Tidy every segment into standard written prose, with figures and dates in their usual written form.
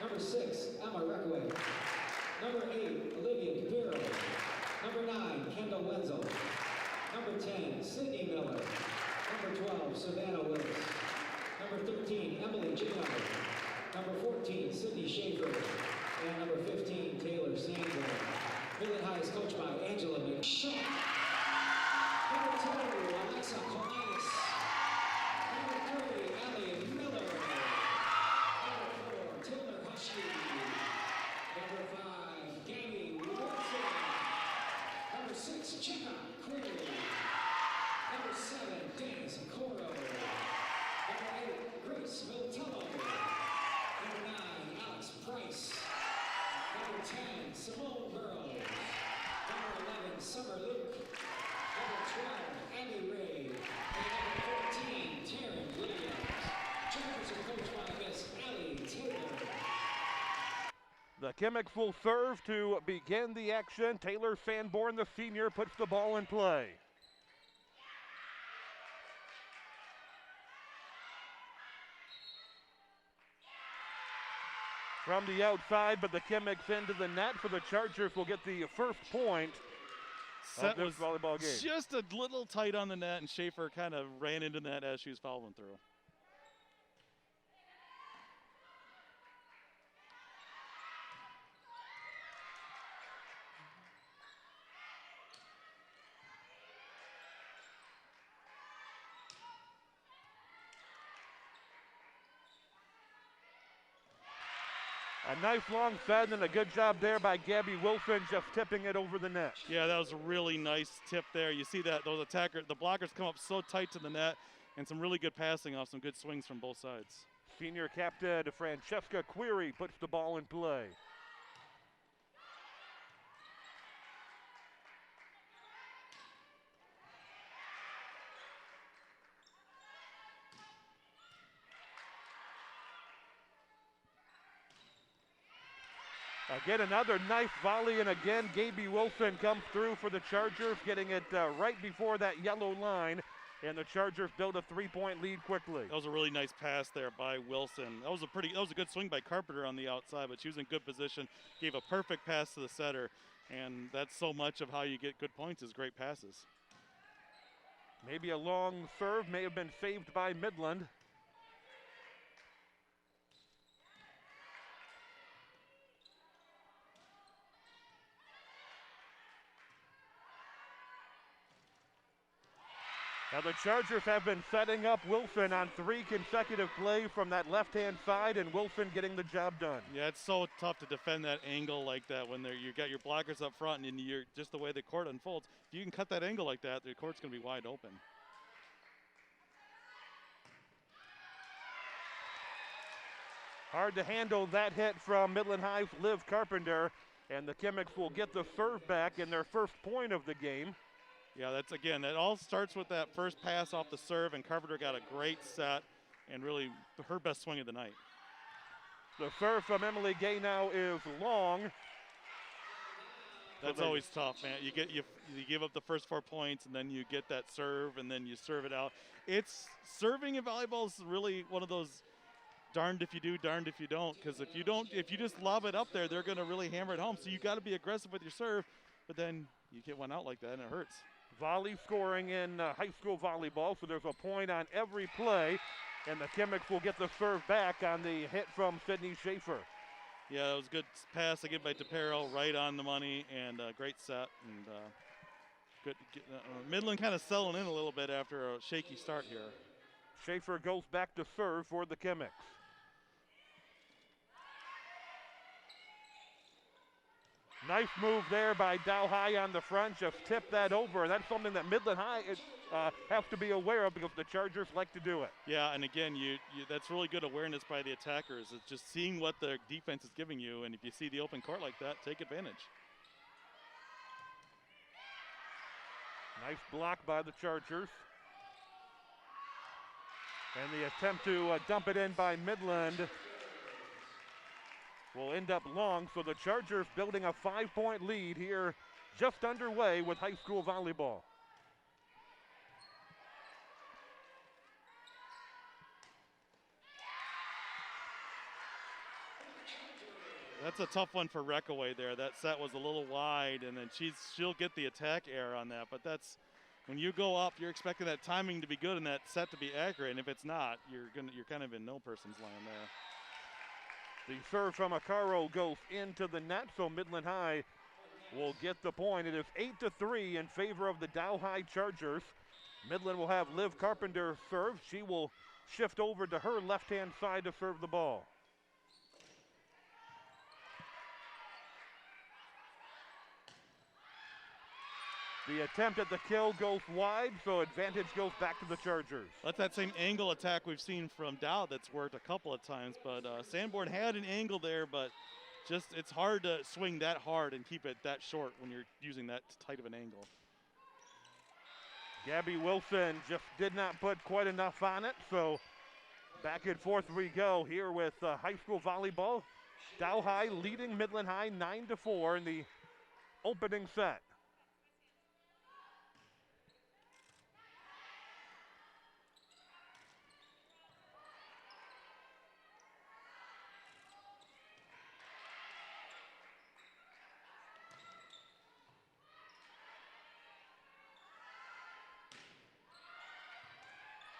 Number 6, Emma Reckaway. Number 8, Olivia DePiro. Number 9, Kendall Wenzel. Number 10, Sydney Miller. Number 12, Savannah Willis. Number 13, Emily Gignard. Number 14, Sydney Schaefer. And number 15, Taylor Sanborn. Midland High is coached by Angela McShaw. Number 2, Alexa Collinas. Number 3, Ellie Miller. Number 4, Taylor Husky. Number 5, Gabby Wilson. Number 6, Chika Query. Number 7, Dennis Coro. Number 8, Grace Viltello. Number 9, Alex Price. Number 10, Simone Burrows. Number 11, Summer Luke. Number 12, Abby Ray. And number 14, Taryn Williams. Chargers are coached by Miss Allie Taylor. The Chemics will serve to begin the action. Taylor Sanborn, the senior, puts the ball in play. From the outside, but the Chemics into the net for the Chargers will get the first point of this volleyball game. Just a little tight on the net, and Schaefer kind of ran into the net as she was following through. A nice long set and a good job there by Gabby Wilson, just tipping it over the net. Yeah, that was a really nice tip there. You see that those the blockers come up so tight to the net, and some really good passing off some good swings from both sides. Senior captain Francesca Query puts the ball in play. Again, another nice volley, and again, Gabby Wilson comes through for the Chargers, getting it right before that yellow line, and the Chargers build a 3-point lead quickly. That was a really nice pass there by Wilson. That was a good swing by Carpenter on the outside, but she was in good position, gave a perfect pass to the setter, and that's so much of how you get good points is great passes. Maybe a long serve may have been saved by Midland. Now the Chargers have been setting up Wilson on 3 consecutive plays from that left-hand side, and Wilson getting the job done. Yeah, it's so tough to defend that angle like that when you got your blockers up front and you're just the way the court unfolds. If you can cut that angle like that, the court's going to be wide open. Hard to handle that hit from Midland High's Liv Carpenter, and the Chemics will get the serve back in their first point of the game. Yeah, that all starts with that first pass off the serve, and Carpenter got a great set and really her best swing of the night. The serve from Emily Gay now is long. That's always tough, man. You give up the first 4 points, and then you get that serve, and then you serve it out. It's serving in volleyball is really one of those darned if you do, darned if you don't. Because if you just lob it up there, they're going to really hammer it home. So you got to be aggressive with your serve, but then you get one out like that, and it hurts. Volley scoring in high school volleyball, so there's a point on every play, and the Chemics will get the serve back on the hit from Sydney Schaefer. Yeah, it was a good pass again by DePero, right on the money, and a great set. And good. Midland kind of settling in a little bit after a shaky start here. Schaefer goes back to serve for the Chemics. Nice move there by Dow High on the front, just tip that over. And that's something that Midland High has to be aware of because the Chargers like to do it. Yeah, and again, that's really good awareness by the attackers. It's just seeing what the defense is giving you, and if you see the open court like that, take advantage. Nice block by the Chargers. And the attempt to dump it in by Midland will end up long, so the Chargers building a 5-point lead here just underway with high school volleyball. That's a tough one for Reckaway there. That set was a little wide, and then she'll get the attack error on that. But that's when you go up, you're expecting that timing to be good and that set to be accurate. And if it's not, you're kind of in no person's land there. The serve from Acaro goes into the net, so Midland High will get the point. It is 8-3 in favor of the Dow High Chargers. Midland will have Liv Carpenter serve. She will shift over to her left-hand side to serve the ball. The attempt at the kill goes wide, so advantage goes back to the Chargers. That's that same angle attack we've seen from Dow that's worked a couple of times, but Sanborn had an angle there, but just it's hard to swing that hard and keep it that short when you're using that tight of an angle. Gabby Wilson just did not put quite enough on it, so back and forth we go here with high school volleyball. Dow High leading Midland High 9-4 in the opening set.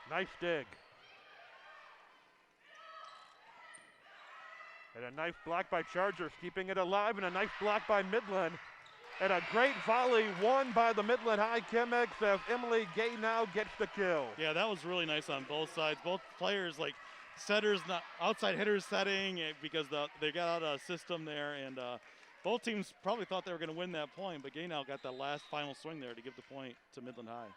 Nice dig. And a nice block by Chargers, keeping it alive, and a nice block by Midland. And a great volley won by the Midland High Chemics as Emily Gay now gets the kill. Yeah, that was really nice on both sides. Both players, like setters, not outside hitters setting because they got out of system there, and both teams probably thought they were going to win that point, but Gay now got that last final swing there to give the point to Midland High.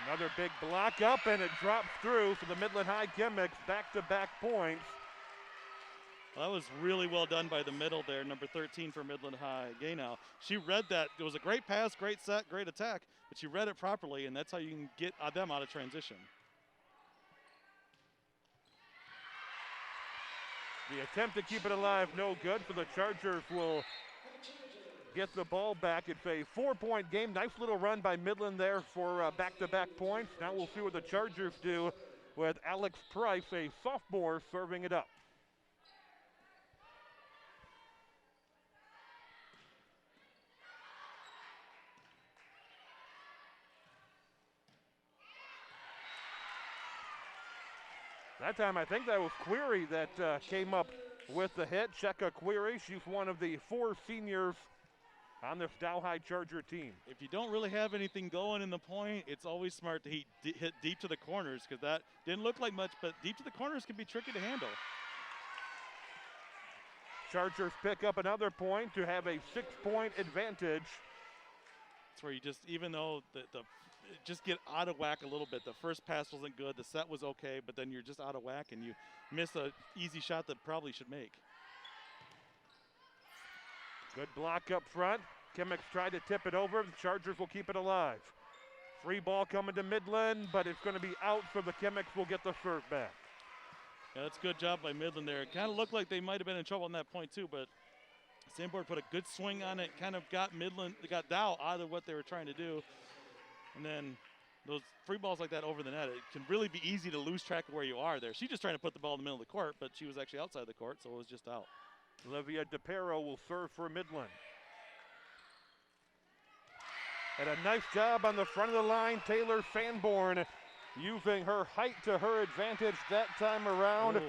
Another big block up, and it drops through for the Midland High Chemics, back-to-back points. Well, that was really well done by the middle there, number 13 for Midland High. Gainow, she read that. It was a great pass, great set, great attack, but she read it properly, and that's how you can get them out of transition. The attempt to keep it alive, no good, so the Chargers will get the ball back. It's a 4-point game. Nice little run by Midland there for back-to-back points. Now we'll see what the Chargers do with Alex Price, a sophomore, serving it up. That time I think that was Query that came up with the hit. Cheka Query, she's one of the 4 seniors on this Dow High Charger team. If you don't really have anything going in the point, it's always smart to hit deep to the corners, because that didn't look like much, but deep to the corners can be tricky to handle. Chargers pick up another point to have a 6-point advantage. It's where you just, even though just get out of whack a little bit. The first pass wasn't good, the set was okay, but then you're just out of whack and you miss an easy shot that probably should make. Good block up front. Chemics tried to tip it over. The Chargers will keep it alive. Free ball coming to Midland, but it's going to be out, so the Chemics will get the serve back. Yeah, that's a good job by Midland there. It kind of looked like they might have been in trouble on that point too, but Sanborn put a good swing on it, kind of got Dow out of what they were trying to do. And then those free balls like that over the net, it can really be easy to lose track of where you are there. She's just trying to put the ball in the middle of the court, but she was actually outside the court, so it was just out. Olivia DePero will serve for Midland. And a nice job on the front of the line, Taylor Sanborn, using her height to her advantage that time around.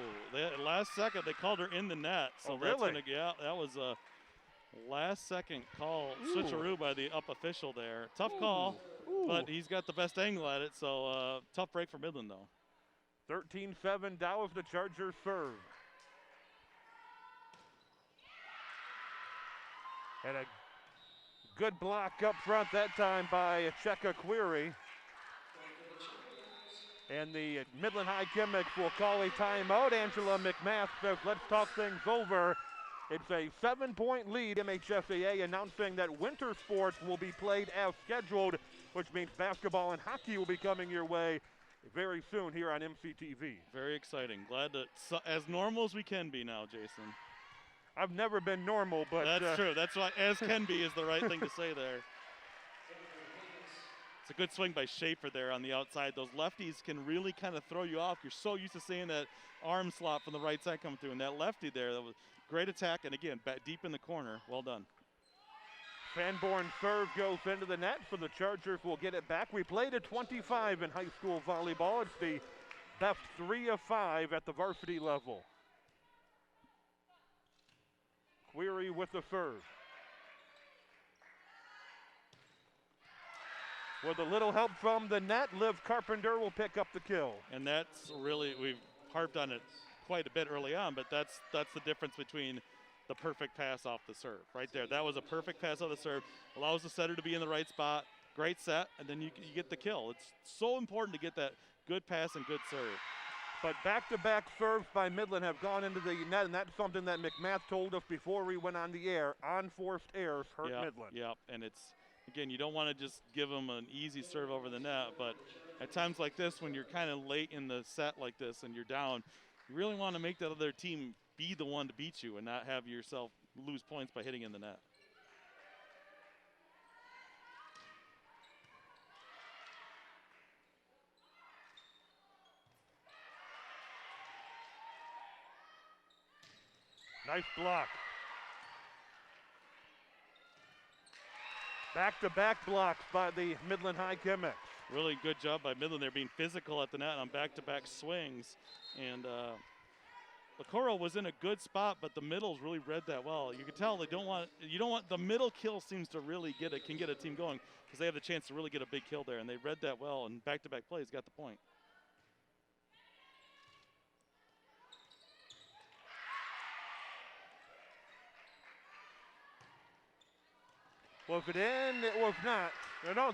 Last second, they called her in the net. So that's really? That was a last second call, switcheroo by the up official there. Tough call, but he's got the best angle at it, so tough break for Midland though. 13-7 Dow as the Chargers serve. And a good block up front that time by Cheka Query. And the Midland High Chemics will call a timeout. Angela McMath says, let's talk things over. It's a 7-point lead. MHSAA announcing that winter sports will be played as scheduled, which means basketball and hockey will be coming your way very soon here on MCTV. Very exciting. Glad that as normal as we can be now, Jason. I've never been normal, but that's true. That's why as can be is the right thing to say there. It's a good swing by Schaefer there on the outside. Those lefties can really kind of throw you off. You're so used to seeing that arm slot from the right side come through. And that lefty there, that was great attack. And again, back deep in the corner. Well done. Sanborn serve goes into the net, so the Chargers will get it back. We played at 25 in high school volleyball. It's the best 3 of 5 at the varsity level. Query with the serve. With a little help from the net, Liv Carpenter will pick up the kill. And that's really, we've harped on it quite a bit early on, but that's the difference between the perfect pass off the serve right there. That was a perfect pass off the serve. Allows the setter to be in the right spot. Great set, and then you get the kill. It's so important to get that good pass and good serve. But back-to-back serves by Midland have gone into the net, and that's something that McMath told us before we went on the air. Unforced errors hurt Midland. Yep, and it's, again, you don't want to just give them an easy serve over the net, but at times like this, when you're kind of late in the set like this and you're down, you really want to make that other team be the one to beat you and not have yourself lose points by hitting in the net. Nice block. Back-to-back blocks by the Midland High Chemics. Really good job by Midland. They're being physical at the net on back-to-back swings. And Lacoro was in a good spot, but the middles really read that well. You can tell they don't want, the middle kill seems to really can get a team going because they have the chance to really get a big kill there, and they read that well, and back-to-back plays got the point. Was it in? It was not. No,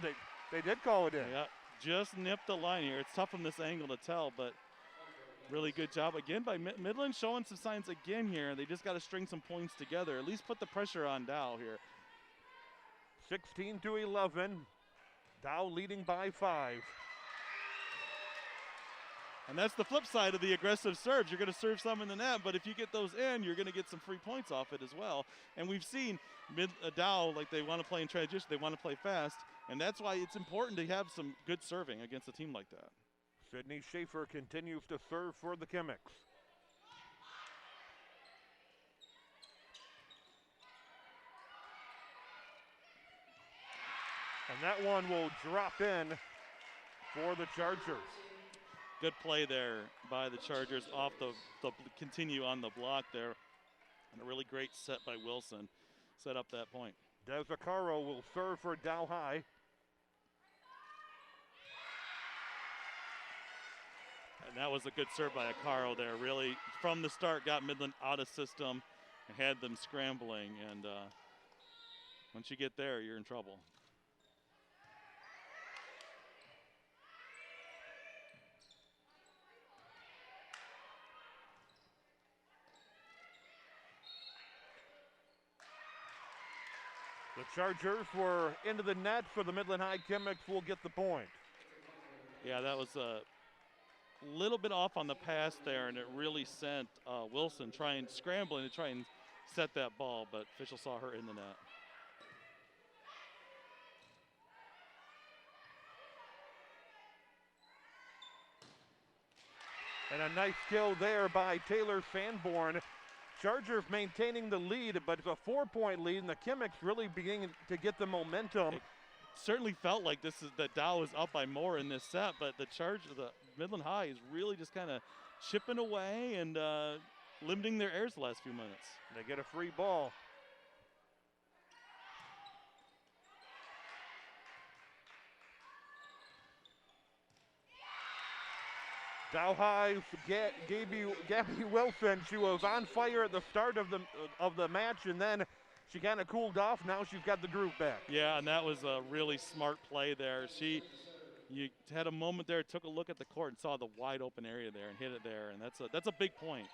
they did call it in. Yeah, just nipped the line here. It's tough from this angle to tell, but really good job again by Midland, showing some signs again here. They just got to string some points together, at least put the pressure on Dow here. 16-11, Dow leading by 5. And that's the flip side of the aggressive serves. You're going to serve some in the net, but if you get those in, you're going to get some free points off it as well. And we've seen Dow, like they want to play in transition, they want to play fast, and that's why it's important to have some good serving against a team like that. Sydney Schaefer continues to serve for the Chemics. And that one will drop in for the Chargers. Good play there by the Chargers off the continue on the block there. And a really great set by Wilson. Set up that point. Dezacaro will serve for Dow High. And that was a good serve by Acaro there. Really, from the start, got Midland out of system and had them scrambling. And once you get there, you're in trouble. The Chargers were into the net, so the Midland High Chemics will get the point. Yeah, that was a little bit off on the pass there, and it really sent Wilson scrambling to try and set that ball, but official saw her in the net. And a nice kill there by Taylor Sanborn. Chargers maintaining the lead, but it's a 4-point lead, and the Chemics really beginning to get the momentum. It certainly felt like that Dow is up by more in this set, but the Midland High is really just kind of chipping away and limiting their errors the last few minutes. They get a free ball. Dow High's Gabby Wilson, she was on fire at the start of the match, and then she kind of cooled off. Now she's got the groove back. Yeah, and that was a really smart play there. You had a moment there, took a look at the court and saw the wide open area there and hit it there, and that's a big point.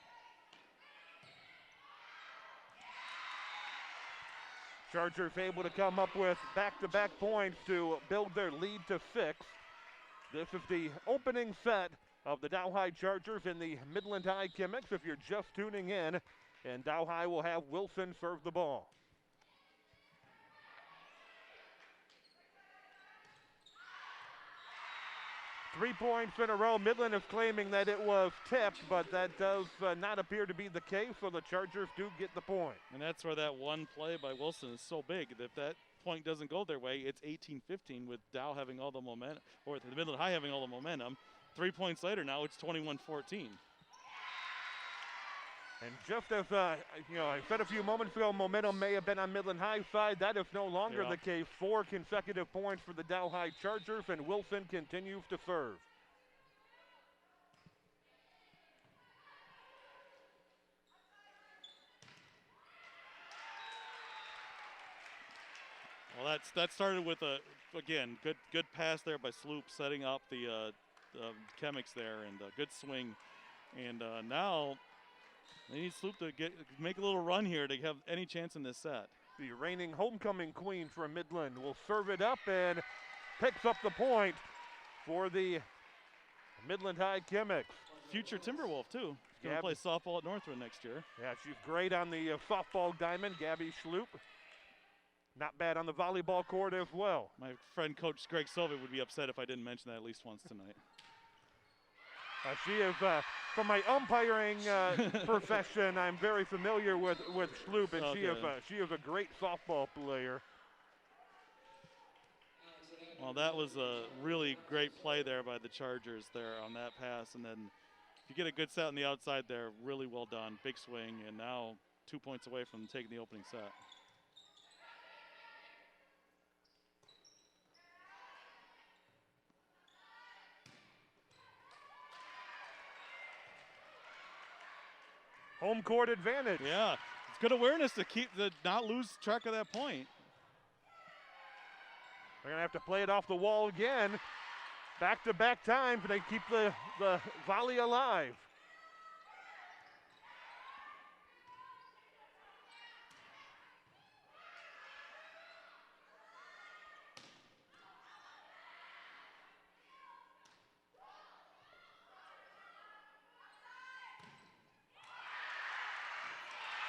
Chargers able to come up with back-to-back points to build their lead to 6. This is the opening set of the Dow High Chargers and the Midland High Chemics if you're just tuning in. And Dow High will have Wilson serve the ball. 3 points in a row. Midland is claiming that it was tipped, but that does not appear to be the case, so the Chargers do get the point. And that's where that one play by Wilson is so big. If that point doesn't go their way, it's 18-15 with Dow having all the momentum, or the Midland High having all the momentum. 3 points later now, it's 21-14. And just as I said a few moments ago, momentum may have been on Midland High side. That is no longer the case. 4 consecutive points for the Dow High Chargers, and Wilson continues to serve. Well, that started with a good pass there by Sloop, setting up the Chemics there, and a good swing. And now they need Sloop to make a little run here to have any chance in this set. The reigning homecoming queen from Midland will serve it up and picks up the point for the Midland High Chemics. Future Timberwolf, too. She's going to play softball at Northwood next year. Yeah, she's great on the softball diamond, Gabby Schloop. Not bad on the volleyball court as well. My friend Coach Greg Silva would be upset if I didn't mention that at least once tonight. She is, from my umpiring profession, I'm very familiar with Schloop, and she is a great softball player. Well, that was a really great play there by the Chargers there on that pass, and then if you get a good set on the outside there, really well done. Big swing, and now 2 points away from taking the opening set. Home court advantage. Yeah, it's good awareness to not lose track of that point. They're going to have to play it off the wall again. Back-to-back times, they keep the volley alive.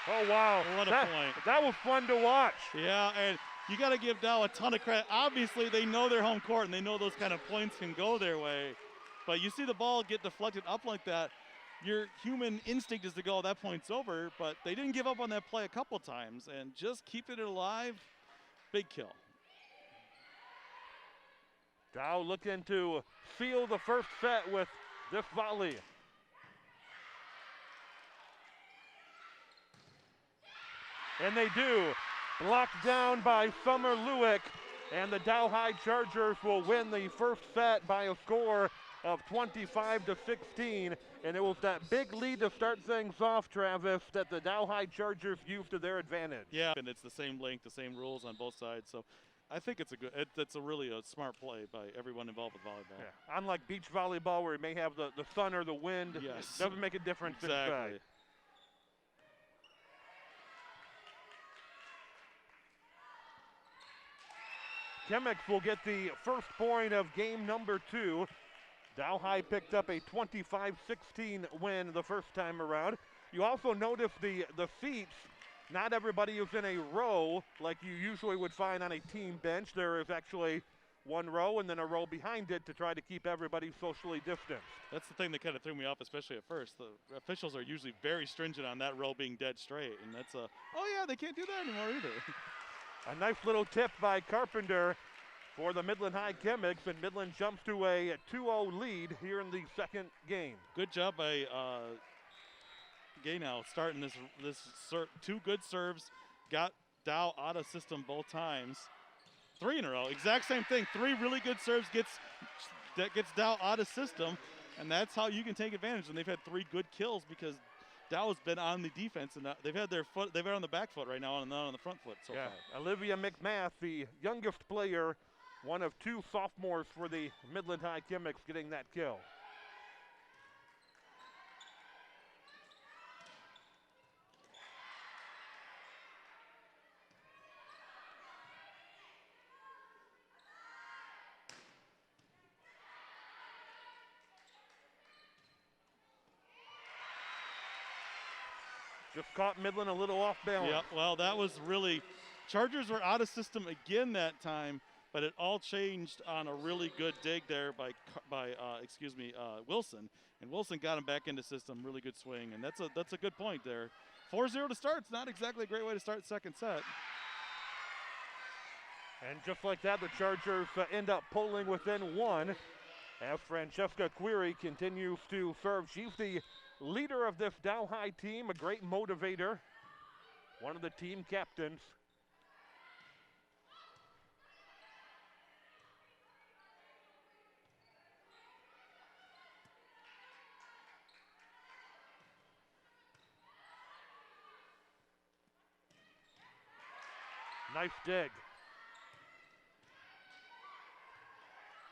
Oh, wow. What a point. That was fun to watch. Yeah, and you got to give Dow a ton of credit. Obviously, they know their home court, and they know those kind of points can go their way. But you see the ball get deflected up like that, your human instinct is to go, that point's over. But they didn't give up on that play a couple times, and just keep it alive, big kill. Dow looking to seal the first set with this volley. And they do. Blocked down by Summer Lewick, and the Dow High Chargers will win the first set by a score of 25-16. And it was that big lead to start things off, Travis, that the Dow High Chargers used to their advantage. Yeah, and it's the same length, the same rules on both sides. So I think it's really a smart play by everyone involved with volleyball. Yeah. Unlike beach volleyball, where you may have the sun or the wind, yes. It doesn't make a difference exactly. inside. Chemics will get the first point of game number 2. Dow High picked up a 25-16 win the first time around. You also notice the seats. Not everybody is in a row like you usually would find on a team bench. There is actually one row and then a row behind it to try to keep everybody socially distanced. That's the thing that kind of threw me off, especially at first. The officials are usually very stringent on that row being dead straight, and that's oh yeah, they can't do that anymore either. A nice little tip by Carpenter for the Midland High Chemics, and Midland jumps to a 2-0 lead here in the second game. Good job by Gay now starting this two good serves, got Dow out of system both times. 3 in a row, exact same thing. 3 really good serves gets Dow out of system, and that's how you can take advantage. And they've had 3 good kills because Dow has been on the defense, and they've had on the back foot right now and not on the front foot so far. Olivia McMath, the youngest player, one of 2 sophomores for the Midland High Chemics, getting that kill. Just caught Midland a little off balance. Yeah, well, that was really, Chargers were out of system again that time, but it all changed on a really good dig there by Wilson, and Wilson got him back into system. Really good swing, and that's a good point there. 4-0 to start. It's not exactly a great way to start second set. And just like that, the Chargers end up pulling within one as Francesca Query continues to serve. She's the leader of this Dow High team, a great motivator, one of the team captains. Nice dig.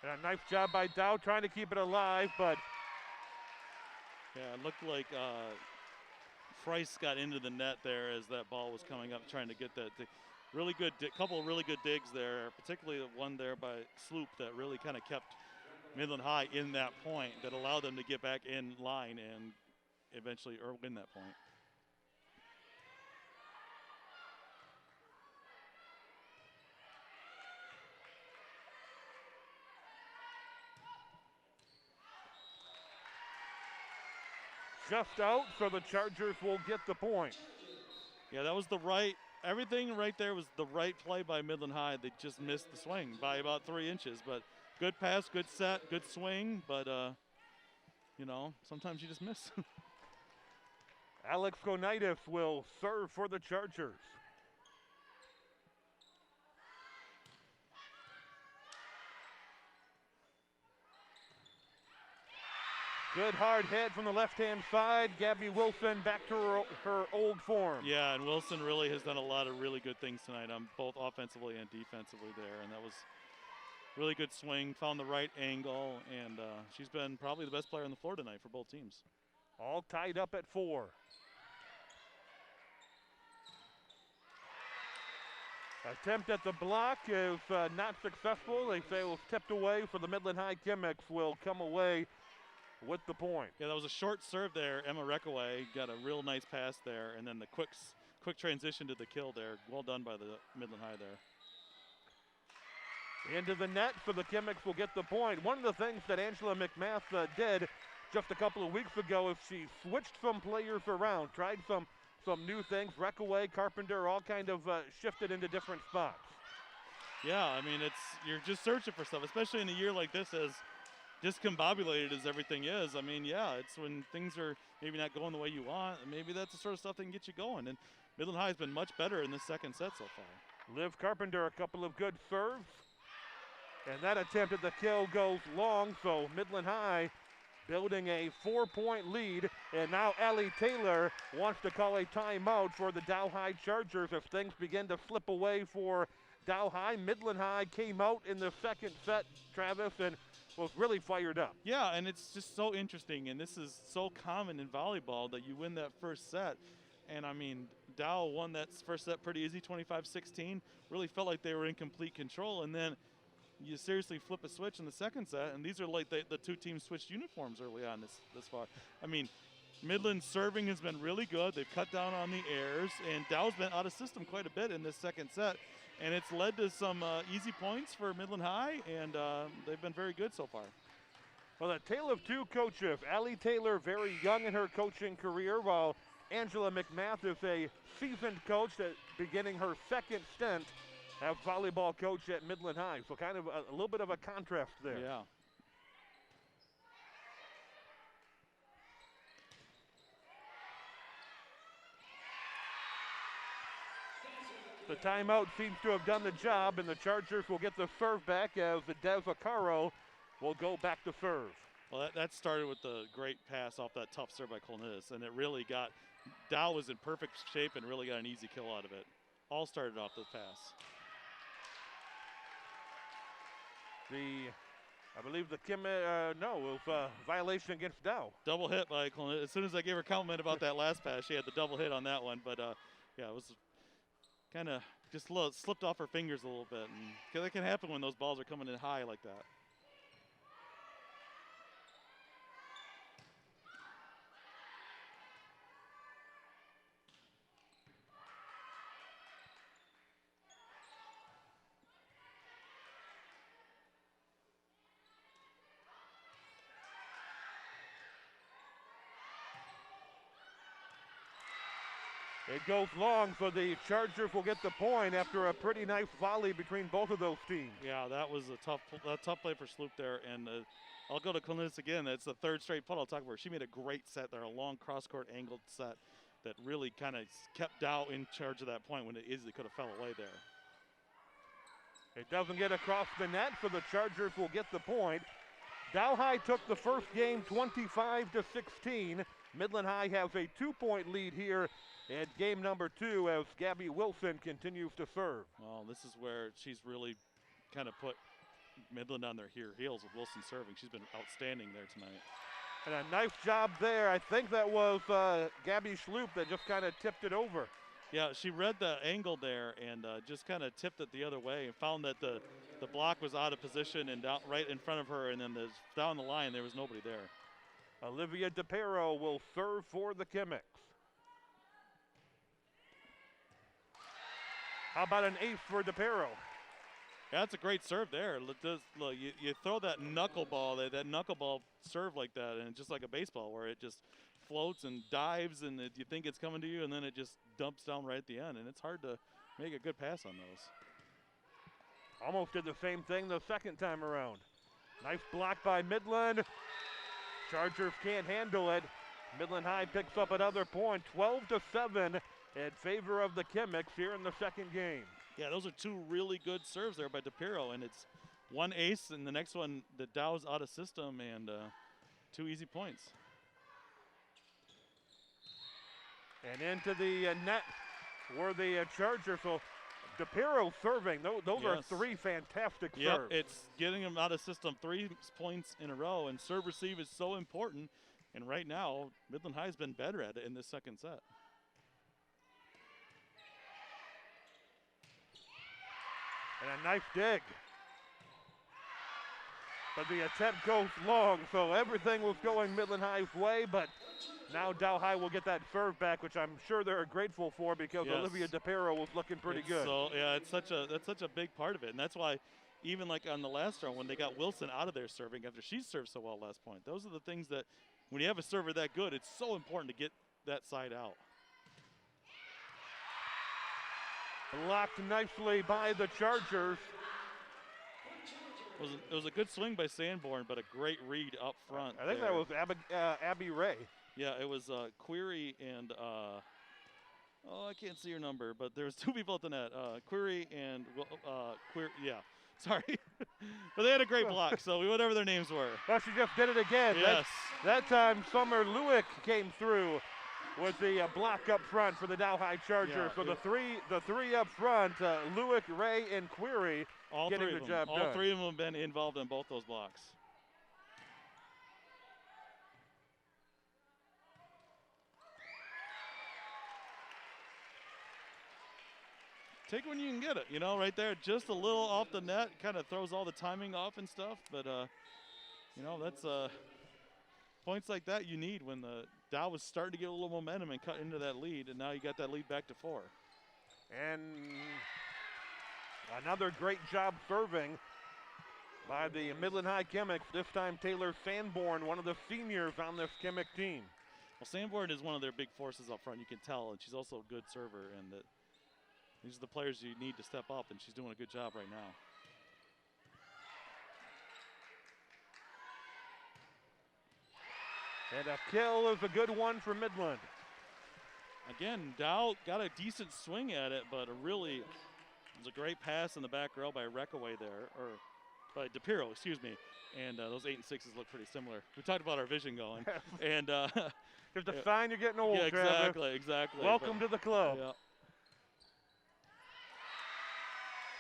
And a nice job by Dow trying to keep it alive, but yeah, it looked like Price got into the net there as that ball was coming up, trying to get that. Really good, couple of really good digs there, particularly the one there by Sloop that really kind of kept Midland High in that point that allowed them to get back in line and eventually win that point. just out, so the Chargers will get the point. Yeah, that was the right, everything right there was the right play by Midland High. They just missed the swing by about 3 inches, but good pass, good set, good swing, but you know, sometimes you just miss. Alex Gonitis will serve for the Chargers. Good hard hit from the left-hand side. Gabby Wilson back to her old form. Yeah, and Wilson really has done a lot of really good things tonight, both offensively and defensively there, and that was really good swing, found the right angle, and she's been probably the best player on the floor tonight for both teams. All tied up at 4. Attempt at the block is not successful. They say it was tipped away, for the Midland High Chemics will come away with the point. Yeah, that was a short serve there. Emma Reckaway got a real nice pass there, and then the quick transition to the kill there. Well done by the Midland High there. Into the net, so the Chemics will get the point. One of the things that Angela McMath did just a couple of weeks ago is she switched some players around, tried some new things. Reckaway, Carpenter, all kind of shifted into different spots. Yeah, I mean, you're just searching for stuff, especially in a year like this, as discombobulated as everything is. I mean, yeah, it's when things are maybe not going the way you want, and maybe that's the sort of stuff that can get you going. And Midland High has been much better in this second set so far. Liv Carpenter, a couple of good serves. And that attempt at the kill goes long, so Midland High building a 4-point lead. And now Allie Taylor wants to call a timeout for the Dow High Chargers as things begin to slip away for Dow High. Midland High came out in the second set, Travis, and was really fired up. Yeah, and it's just so interesting, and this is so common in volleyball that you win that first set. And I mean, Dow won that first set pretty easy, 25-16. Really felt like they were in complete control, and then you seriously flip a switch in the second set, and these are like the two teams switched uniforms early on this far. I mean, Midland's serving has been really good. They've cut down on the errors, and Dow's been out of system quite a bit in this second set, and it's led to some easy points for Midland High, and they've been very good so far. Well, a tale of two coaches. Allie Taylor, very young in her coaching career, while Angela McMath is a seasoned coach beginning her second stint as volleyball coach at Midland High. So kind of a little bit of a contrast there. Yeah. The timeout seems to have done the job, and the Chargers will get the serve back as the Des Acaro will go back to serve. Well, that started with the great pass off that tough serve by Colnitis, and it really got, Dow was in perfect shape and really got an easy kill out of it. All started off the pass. I believe it was violation against Dow. Double hit by Colnitis. As soon as I gave her a compliment about that last pass, she had the double hit on that one, but yeah, it was kind of just slipped off her fingers a little bit, and that can happen when those balls are coming in high like that. It goes long, so the Chargers will get the point after a pretty nice volley between both of those teams. Yeah, that was a tough play for Sloop there. And I'll go to Clinton again. It's the third straight putt I'll talk about her. She made a great set there, a long cross-court angled set that really kind of kept Dow in charge of that point when it easily could have fell away there. It doesn't get across the net, so the Chargers will get the point. Dow High took the first game 25-16. Midland High has a 2-point lead here at game number 2 as Gabby Wilson continues to serve. Well, this is where she's really kind of put Midland on their heels with Wilson serving. She's been outstanding there tonight. And a nice job there. I think that was Gabby Schloop that just kind of tipped it over. Yeah, she read the angle there and just kind of tipped it the other way and found that the block was out of position and down right in front of her, and then down the line there was nobody there. Olivia DePero will serve for the Kimmicks. How about an ace for DePero? Yeah, that's a great serve there. Look, you throw that knuckleball, that knuckleball serve like that, and it's just like a baseball where it just floats and dives, and you think it's coming to you, and then it just dumps down right at the end, and it's hard to make a good pass on those. Almost did the same thing the second time around. Nice block by Midland. Chargers can't handle it. Midland High picks up another point, 12-7 in favor of the Kimmicks here in the second game. Yeah, those are two really good serves there by DePiro, and it's one ace, and the next one, the Dow's out of system, and 2 easy points. And into the net were the Chargers. So DePiro serving. Those Yes. are 3 fantastic Yep, serves. it's getting them out of system 3 points in a row, and serve receive is so important. And right now, Midland High's been better at it in this second set. And a nice dig. But the attempt goes long, so everything was going Midland High's way, but now Dow High will get that serve back, which I'm sure they're grateful for because Yes. Olivia DePero was looking pretty good. So yeah, that's such a big part of it, and that's why even like on the last round when they got Wilson out of there serving after she served so well last point, those are the things that when you have a server that good, it's so important to get that side out. Blocked nicely by the Chargers. It was a good swing by Sanborn, but a great read up front. I think there. that was Abby Ray. Yeah, it was Query and I can't see your number, but there was 2 people at the net. Query and Query. Yeah, sorry, but they had a great block. So whatever their names were. Well, she just did it again. Yes. That time Summer Lewick came through with the block up front for the Dow High Chargers. Yeah, so the three up front, Lewick, Ray, and Query, all getting 3 the of them. job All done. 3 of them have been involved in both those blocks. Take when you can get it, you know, right there, just a little off the net, kind of throws all the timing off and stuff, but you know, that's points like that you need when the Dow was starting to get a little momentum and cut into that lead, and now you got that lead back to 4. And another great job serving by the Midland High Kimmicks. This time Taylor Sanborn, one of the seniors on this Kimmick team. Well, Sanborn is one of their big forces up front, you can tell, and she's also a good server, and these are the players you need to step up, and she's doing a good job right now. And a kill is a good one for Midland. Again, Dow got a decent swing at it, but it was a great pass in the back row by Reckaway there, or by DePiro, excuse me. And those 8 and 6s look pretty similar. We talked about our vision going. And there's a sign you're getting old, yeah, Travis. exactly. Welcome to the club. Yeah.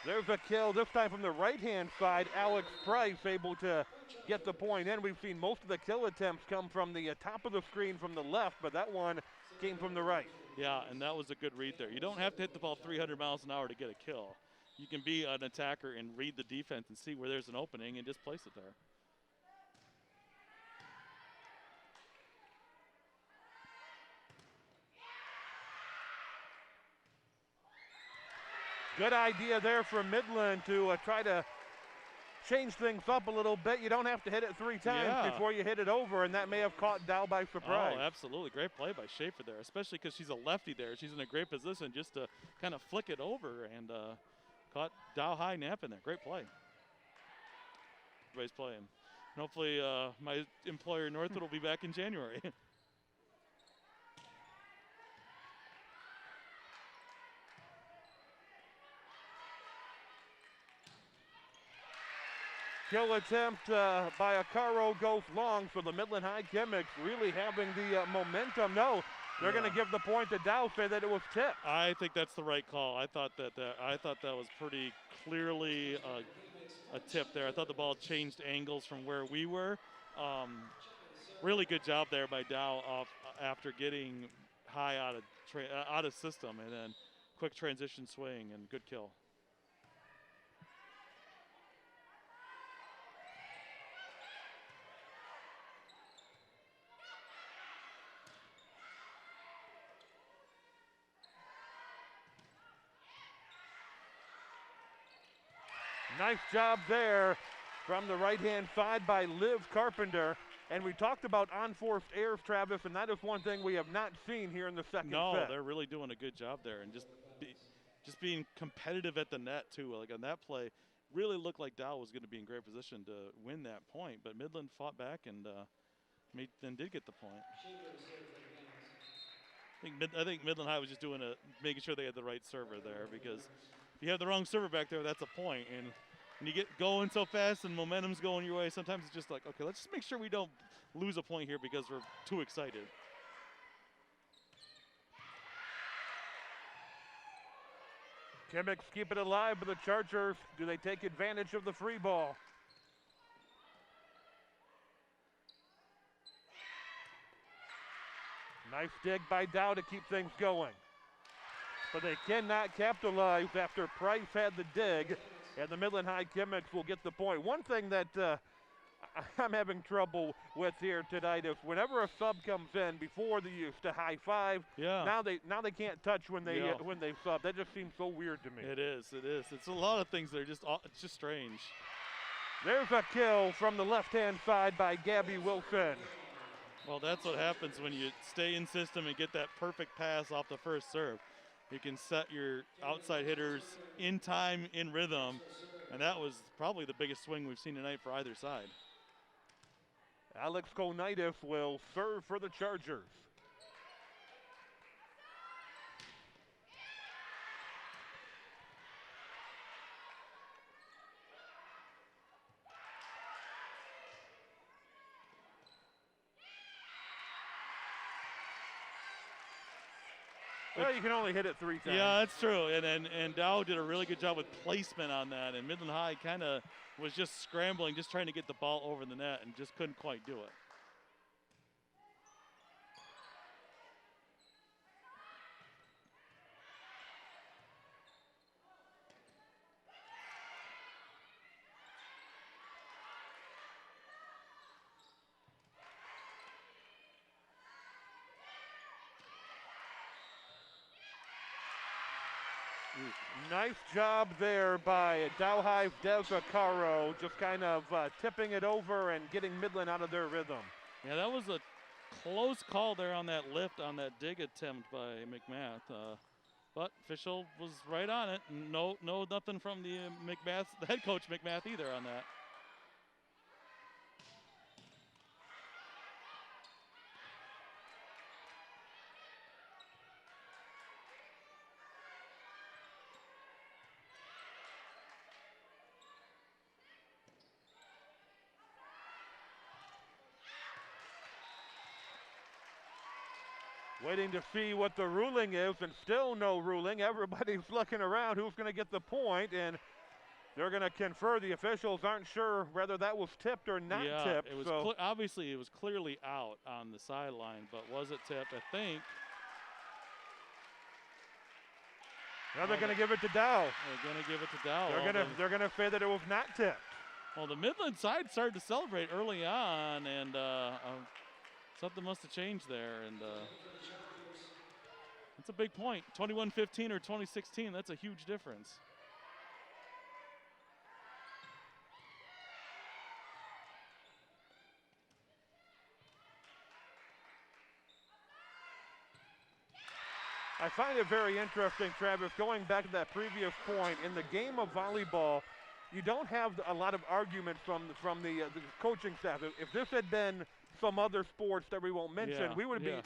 There's a kill, this time from the right-hand side. Alex Price able to get the point in. We've seen most of the kill attempts come from the top of the screen from the left, but that one came from the right. Yeah, and that was a good read there. You don't have to hit the ball 300 miles an hour to get a kill. You can be an attacker and read the defense and see where there's an opening and just place it there. Good idea there for Midland to try to changed things up a little bit. You don't have to hit it 3 times Yeah. before you hit it over, and that may have caught Dow by surprise. Oh, absolutely. Great play by Schaefer there, especially because she's a lefty there. She's in a great position just to kind of flick it over and caught Dow high napping there. Great play. Everybody's playing. And hopefully my employer, Northwood, will be back in January. Kill attempt by Acaro goes long, so the Midland High Chemics really having the momentum. No, they're going to give the point to Dow, say that it was tipped. I think that's the right call. I thought that was pretty clearly a tip there. I thought the ball changed angles from where we were. Really good job there by Dow after getting high out of system, and then quick transition swing and good kill. Nice job there from the right-hand side by Liv Carpenter. And we talked about unforced errors, Travis, and that is one thing we have not seen here in the second set. No, they're really doing a good job there, and just being competitive at the net too. Like on that play, really looked like Dow was going to be in great position to win that point, but Midland fought back and then did get the point. I think Midland High was just making sure they had the right server there, because if you have the wrong server back there, that's a point. And when you get going so fast and momentum's going your way, sometimes it's just like, okay, let's just make sure we don't lose a point here because we're too excited. Chemics keep it alive, but the Chargers, do they take advantage of the free ball? Nice dig by Dow to keep things going. But they cannot capitalize after Price had the dig, and the Midland High Chemics will get the point. One thing that I'm having trouble with here tonight is whenever a sub comes in, before they used to high five. Yeah. Now they can't touch when they sub. That just seems so weird to me. It is. It's a lot of things that are it's just strange. There's a kill from the left-hand side by Gabby Wilson. Well, that's what happens when you stay in system and get that perfect pass off the first serve. You can set your outside hitters in time, in rhythm, and that was probably the biggest swing we've seen tonight for either side. Alex Kolnitis will serve for the Chargers. Well, you can only hit it 3 times. Yeah, that's true. And Dow did a really good job with placement on that. And Midland High kind of was just scrambling, just trying to get the ball over the net and just couldn't quite do it. Nice job there by Dow High's Des Acaro, just kind of tipping it over and getting Midland out of their rhythm. Yeah, that was a close call there on that lift, on that dig attempt by McMath. But official was right on it. No, nothing from the head coach McMath either on that. Waiting to see what the ruling is, and still no ruling. Everybody's looking around who's going to get the point, and they're going to confer. The officials aren't sure whether that was tipped or not tipped. It was obviously it was clearly out on the sideline, but was it tipped? I think. Now they're going to give it to Dow. They're going to give it to Dow. They're going to say that it was not tipped. Well, the Midland side started to celebrate early on, and something must have changed there, and that's a big point. 21-15 or 2016, that's a huge difference. I find it very interesting, Travis, going back to that previous point, in the game of volleyball, you don't have a lot of argument from the coaching staff. If this had been some other sports that we won't mention, Yeah, we would yeah.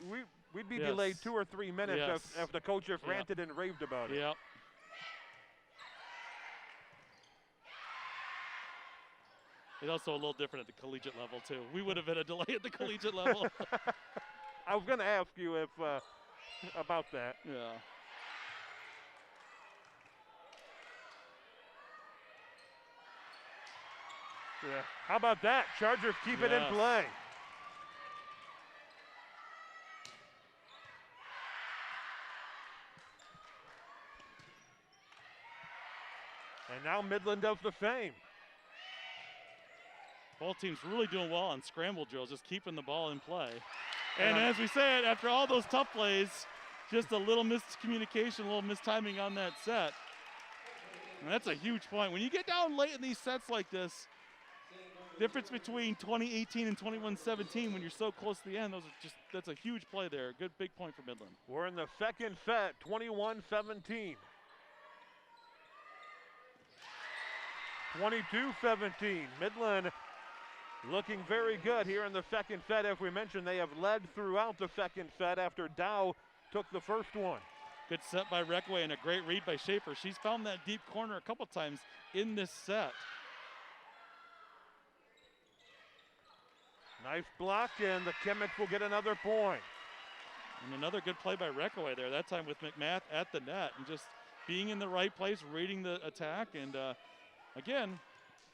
we'd be Yes. delayed 2 or 3 minutes Yes. if the coaches Yep. ranted and raved about it. Yep. It's also a little different at the collegiate level, too. We would have been a delay at the collegiate level. I was going to ask you if about that. Yeah. Yeah. How about that? Chargers keep it in Yes. play. And now Midland does the same. Both teams really doing well on scramble drills, just keeping the ball in play. And as we said, after all those tough plays, just a little miscommunication, a little mistiming on that set. And that's a huge point. When you get down late in these sets like this, difference between 20-18 and 21-17 when you're so close to the end, that's a huge play there. Good big point for Midland. We're in the second set, 21-17. 22-17. Midland looking very good here in the second set. As we mentioned, they have led throughout the second set after Dow took the first one. Good set by Reckaway and a great read by Schaefer. She's found that deep corner a couple times in this set. Nice block, and the Chemics will get another point. And another good play by Reckaway there, that time with McMath at the net and just being in the right place, reading the attack, and again,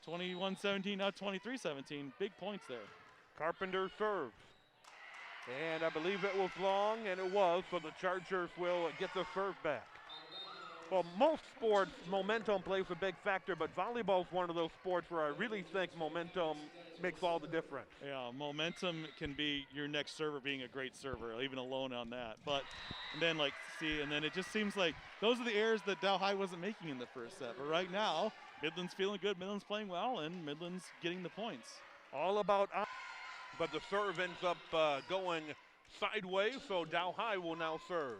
21-17, now 23-17. Big points there. Carpenter serves. And I believe it was long, and it was, so the Chargers will get the serve back. Well, most sports, momentum plays a big factor, but volleyball is one of those sports where I really think momentum makes all the difference. Yeah, momentum can be your next server being a great server, even alone on that. But and then it just seems like those are the errors that Dow High wasn't making in the first set. But right now, Midland's feeling good, Midland's playing well, and Midland's getting the points. All about, but the serve ends up going sideways, so Dow High will now serve.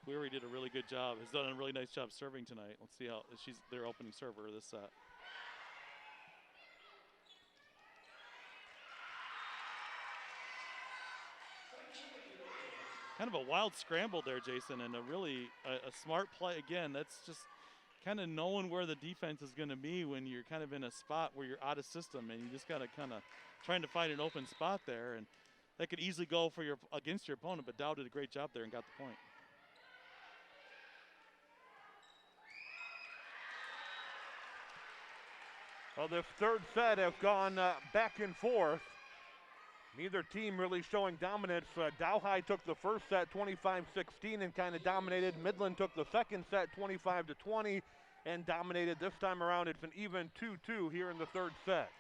Query did a really good job, has done a really nice job serving tonight. Let's see how she's their opening server this set. Kind of a wild scramble there, Jason, and a really a smart play. Again, that's just kind of knowing where the defense is going to be when you're kind of in a spot where you're out of system, and you just got to kind of trying to find an open spot there, and that could easily go for against your opponent, but Dow did a great job there and got the point. Well, this third set has gone back and forth. Neither team really showing dominance. Dow High took the first set 25-16 and kind of dominated. Midland took the second set 25-20 and dominated. This time around, it's an even 2-2 here in the third set.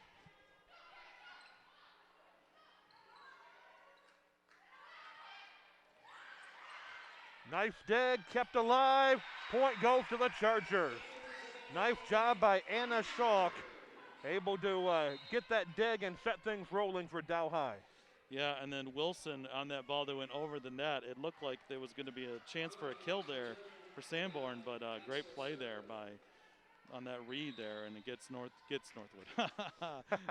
Nice dig, kept alive. Point goes to the Chargers. Nice job by Anna Schalk. Able to get that dig and set things rolling for Dow High. Yeah, and then Wilson on that ball that went over the net. It looked like there was going to be a chance for a kill there for Sanborn, but great play there on that read there, and it gets Northwood.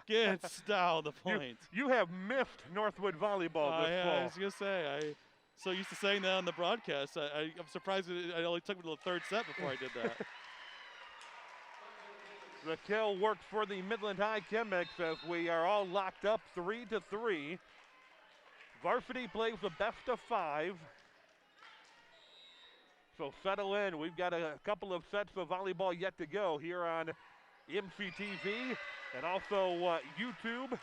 Gets Dow the point. You have missed Northwood volleyball this fall. I was going to say, I so used to saying that on the broadcast. I'm surprised it only took me to the third set before I did that. The kill worked for the Midland High Chemics as we are all locked up 3-3. Varsity plays the best of 5. So settle in. We've got a couple of sets of volleyball yet to go here on MCTV and also YouTube.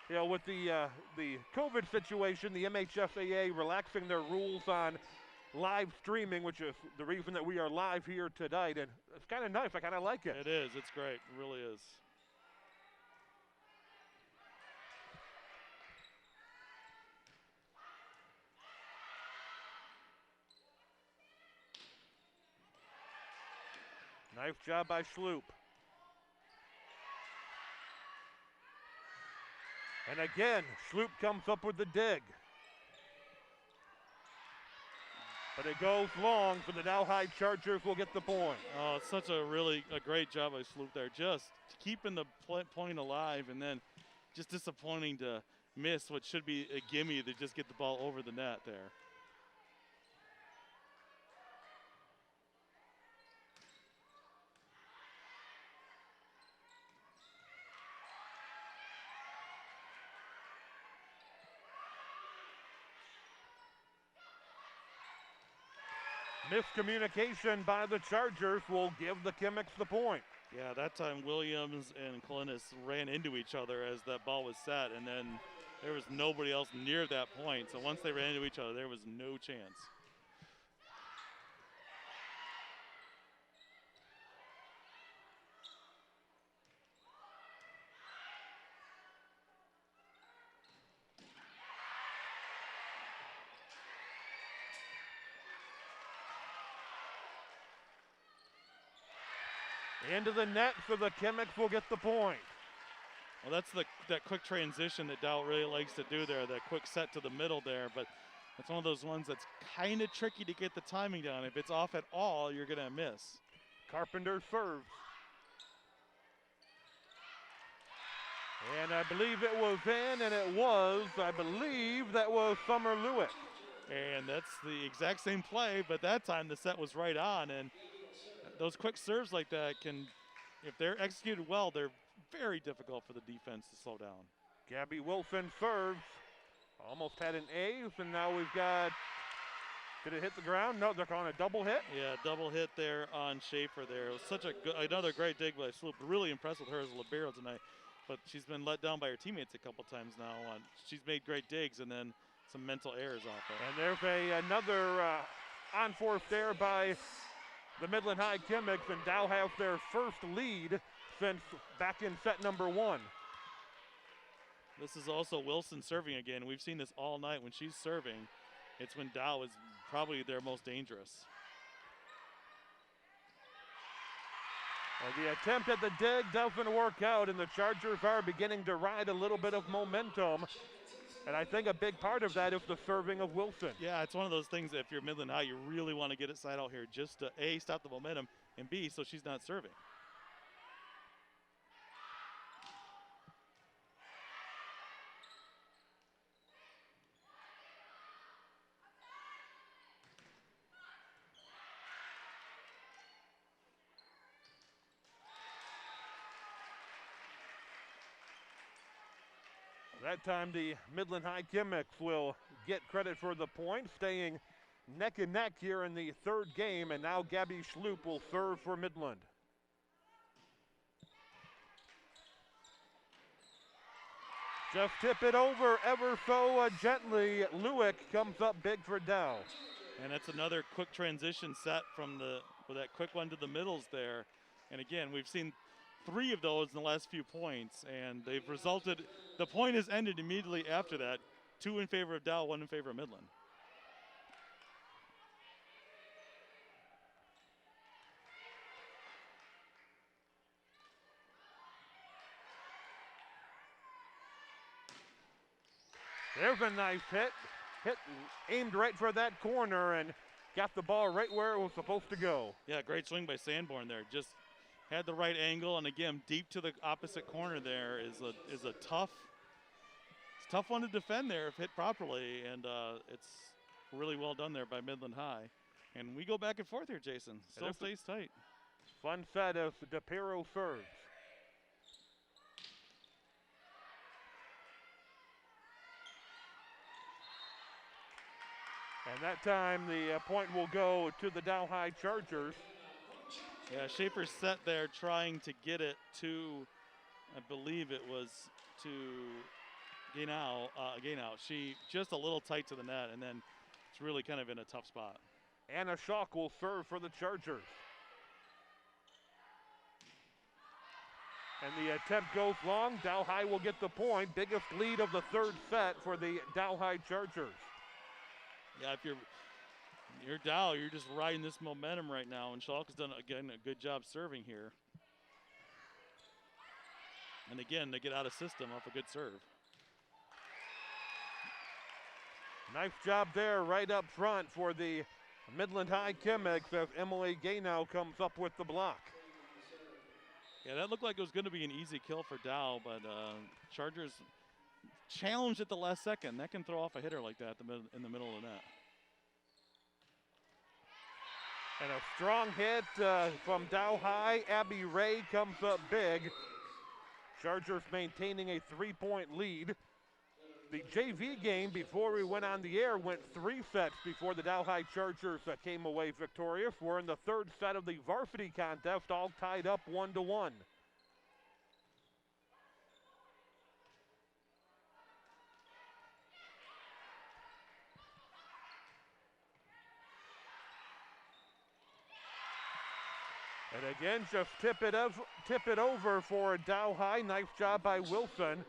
You know, with the COVID situation, the MHSAA relaxing their rules on live streaming, which is the reason that we are live here tonight, and it's kind of nice. I kind of like it. It is. It's great. It really is. Nice job by Schloop. And again, Sloop comes up with the dig. But it goes long for the Dow High Chargers will get the point. Oh, it's such a great job by Sloop there, just keeping the point alive, and then just disappointing to miss what should be a gimme to just get the ball over the net there. Miscommunication by the Chargers will give the Kimmicks the point. Yeah, that time Williams and Clintus ran into each other as that ball was set, and then there was nobody else near that point. So once they ran into each other, there was no chance. Into the net for the Kimmicks will get the point. Well, that's that quick transition that Dow really likes to do there, that quick set to the middle there, but it's one of those ones that's kind of tricky to get the timing down. If it's off at all, you're going to miss. Carpenter serves. And I believe it was in, and it was. I believe that was Summer Lewick. And that's the exact same play, but that time the set was right on, and those quick serves like that can, if they're executed well, they're very difficult for the defense to slow down. Gabby Wilson serves. Almost had an ace, and now we've got, did it hit the ground? No, they're calling a double hit. Yeah, double hit there on Schaefer there. It was such a good, another great dig by Sloop. Really impressed with her as a libero tonight, but she's been let down by her teammates a couple times now. She's made great digs and then some mental errors off it. And there's another on-forced error by the Midland High Kimmicks, and Dow has their first lead since back in set number 1. This is also Wilson serving again. We've seen this all night. When she's serving, it's when Dow is probably their most dangerous. And the attempt at the dig doesn't work out, and the Chargers are beginning to ride a little bit of momentum. And I think a big part of that is the serving of Wilson. Yeah, it's one of those things that if you're Midland High, you really want to get it side out here just to A, stop the momentum, and B, so she's not serving. That time the Midland High Kimmicks will get credit for the point, staying neck and neck here in the third game, and now Gabby Sloop will serve for Midland. Just tip it over ever so gently. Lewick comes up big for Dow. And that's another quick transition set from with that quick one to the middles there. And again, we've seen 3 of those in the last few points, and they've resulted, the point has ended immediately after that. 2 in favor of Dow, 1 in favor of Midland. There's a nice hit. Aimed right for that corner and got the ball right where it was supposed to go. Yeah, great swing by Sanborn there. Just had the right angle, and again, deep to the opposite corner there is a tough one to defend there if hit properly, and it's really well done there by Midland High. And we go back and forth here, Jason. Still stays tight. Fun set as DePiro serves. And that time the point will go to the Dow High Chargers. Yeah, Schaefer set there trying to get it to, I believe it was to Gainau. She just a little tight to the net, and then it's really kind of in a tough spot. Anna Schock will serve for the Chargers. And the attempt goes long. Dow High will get the point. Biggest lead of the third set for the Dow High Chargers. Yeah, if you're Dow, you're just riding this momentum right now, and Schalk has done, again, a good job serving here. And again, they get out of system off a good serve. Nice job there right up front for the Midland High Chemics as Emily Gaynow comes up with the block. Yeah, that looked like it was going to be an easy kill for Dow, but Chargers challenged at the last second. That can throw off a hitter like that in the middle of the net. And a strong hit from Dow High. Abby Ray comes up big. Chargers maintaining a 3-point lead. The JV game before we went on the air went 3 sets before the Dow High Chargers came away victorious. We're in the 3rd set of the varsity contest, all tied up 1-1. And again, just tip it over for Dow High. Nice job by Wilson.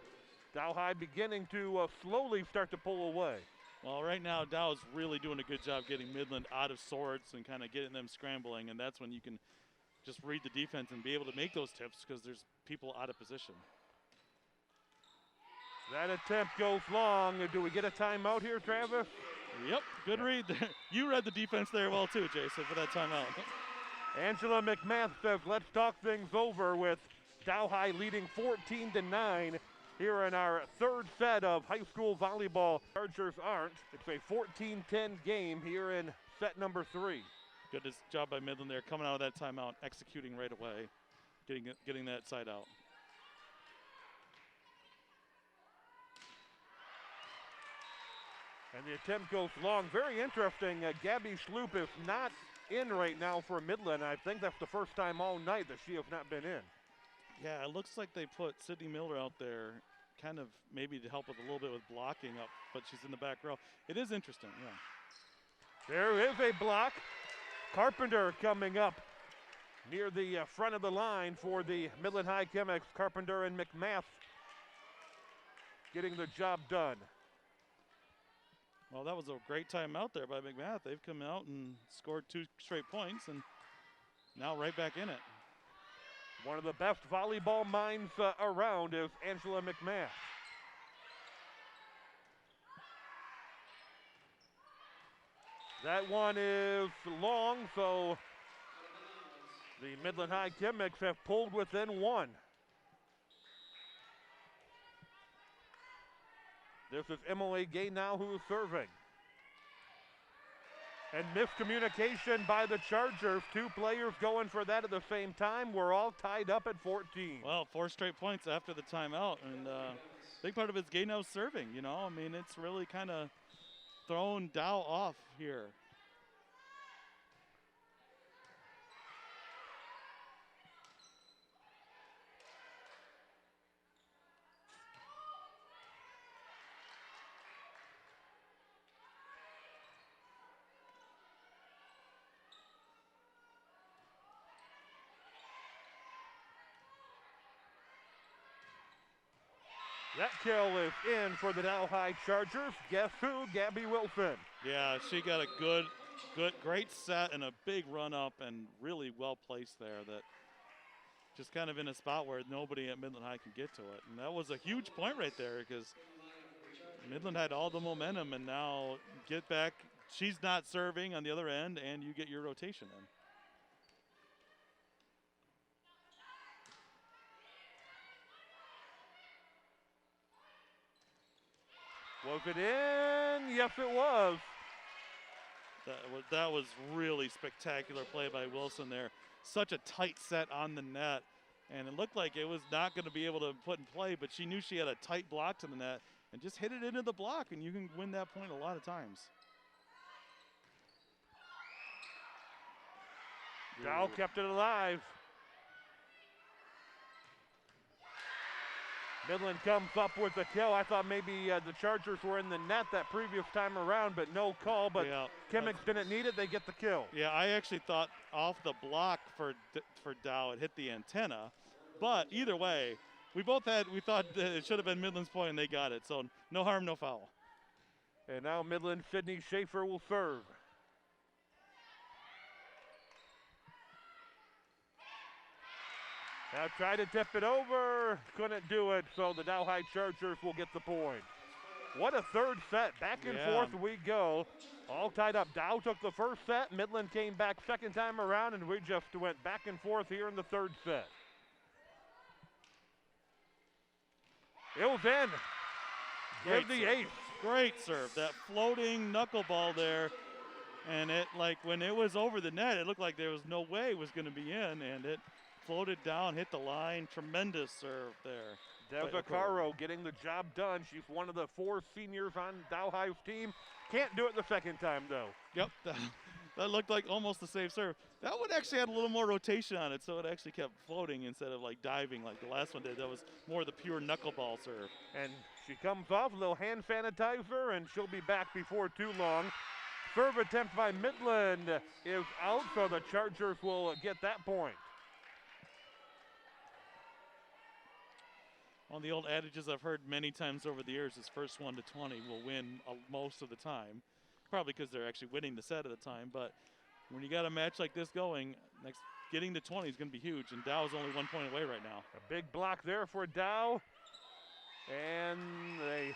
Dow High beginning to slowly start to pull away. Well, right now, Dow's really doing a good job getting Midland out of sorts and kind of getting them scrambling, and that's when you can just read the defense and be able to make those tips because there's people out of position. That attempt goes long. Do we get a timeout here, Travis? Yep, good read there. You read the defense there well too, Jason, for that timeout. Angela McMath says, let's talk things over with Dow High leading 14-9 here in our 3rd set of high school volleyball. Chargers aren't. It's a 14-10 game here in set number 3. Good job by Midland there, coming out of that timeout, executing right away, getting that side out. And the attempt goes long. Very interesting. Gabby Schloop is not in right now for Midland. I think that's the first time all night that she has not been in. Yeah, it looks like they put Sydney Miller out there kind of maybe to help with a little bit with blocking up, but she's in the back row. It is interesting, yeah. There is a block. Carpenter coming up near the front of the line for the Midland High Chemics. Carpenter and McMath getting the job done. Well, that was a great timeout there by McMath. They've come out and scored 2 straight points and now right back in it. One of the best volleyball minds around is Angela McMath. That one is long, so the Midland High Chemics have pulled within 1. This is Emily Gaynow who is serving. And miscommunication by the Chargers. 2 players going for that at the same time. We're all tied up at 14. Well, 4 straight points after the timeout. And big part of it's Gaynow's serving, you know. I mean, it's really kind of thrown Dow off here. That kill is in for the Dow High Chargers. Guess who? Gabby Wilson. Yeah, she got a great set and a big run up and really well placed there. That just kind of in a spot where nobody at Midland High can get to it. And that was a huge point right there because Midland had all the momentum and now get back. She's not serving on the other end and you get your rotation in. Was it in? Yes, it was. That was really spectacular play by Wilson there. Such a tight set on the net. And it looked like it was not going to be able to put in play, but she knew she had a tight block to the net and just hit it into the block, and you can win that point a lot of times. Dow kept it alive. Midland comes up with the kill. I thought maybe the Chargers were in the net that previous time around, but no call. But yeah, Chemics didn't need it. They get the kill. Yeah, I actually thought off the block for Dow it hit the antenna. But either way, we thought that it should have been Midland's point, and they got it. So no harm, no foul. And now Midland, Sydney Schaefer will serve. Now try to tip it over, couldn't do it, so the Dow High Chargers will get the point. What a third set. Back and forth we go. All tied up. Dow took the first set. Midland came back second time around, and we just went back and forth here in the third set. It was in. Give the ace. Great serve. That floating knuckleball there. And it, like, when it was over the net, it looked like there was no way it was going to be in, and it floated down, hit the line. Tremendous serve there. Deva Caro getting the job done. She's one of the 4 seniors on Dow High's team. Can't do it the second time, though. Yep, that looked like almost the same serve. That one actually had a little more rotation on it, so it actually kept floating instead of, like, diving like the last one did. That was more the pure knuckleball serve. And she comes off, a little hand sanitizer, and she'll be back before too long. Serve attempt by Midland is out, so the Chargers will get that point. One of the old adages I've heard many times over the years is first 1 to 20 will win most of the time. Probably because they're actually winning the set at the time, but when you got a match like this going, getting to 20 is going to be huge, and Dow is only 1 point away right now. A big block there for Dow, and they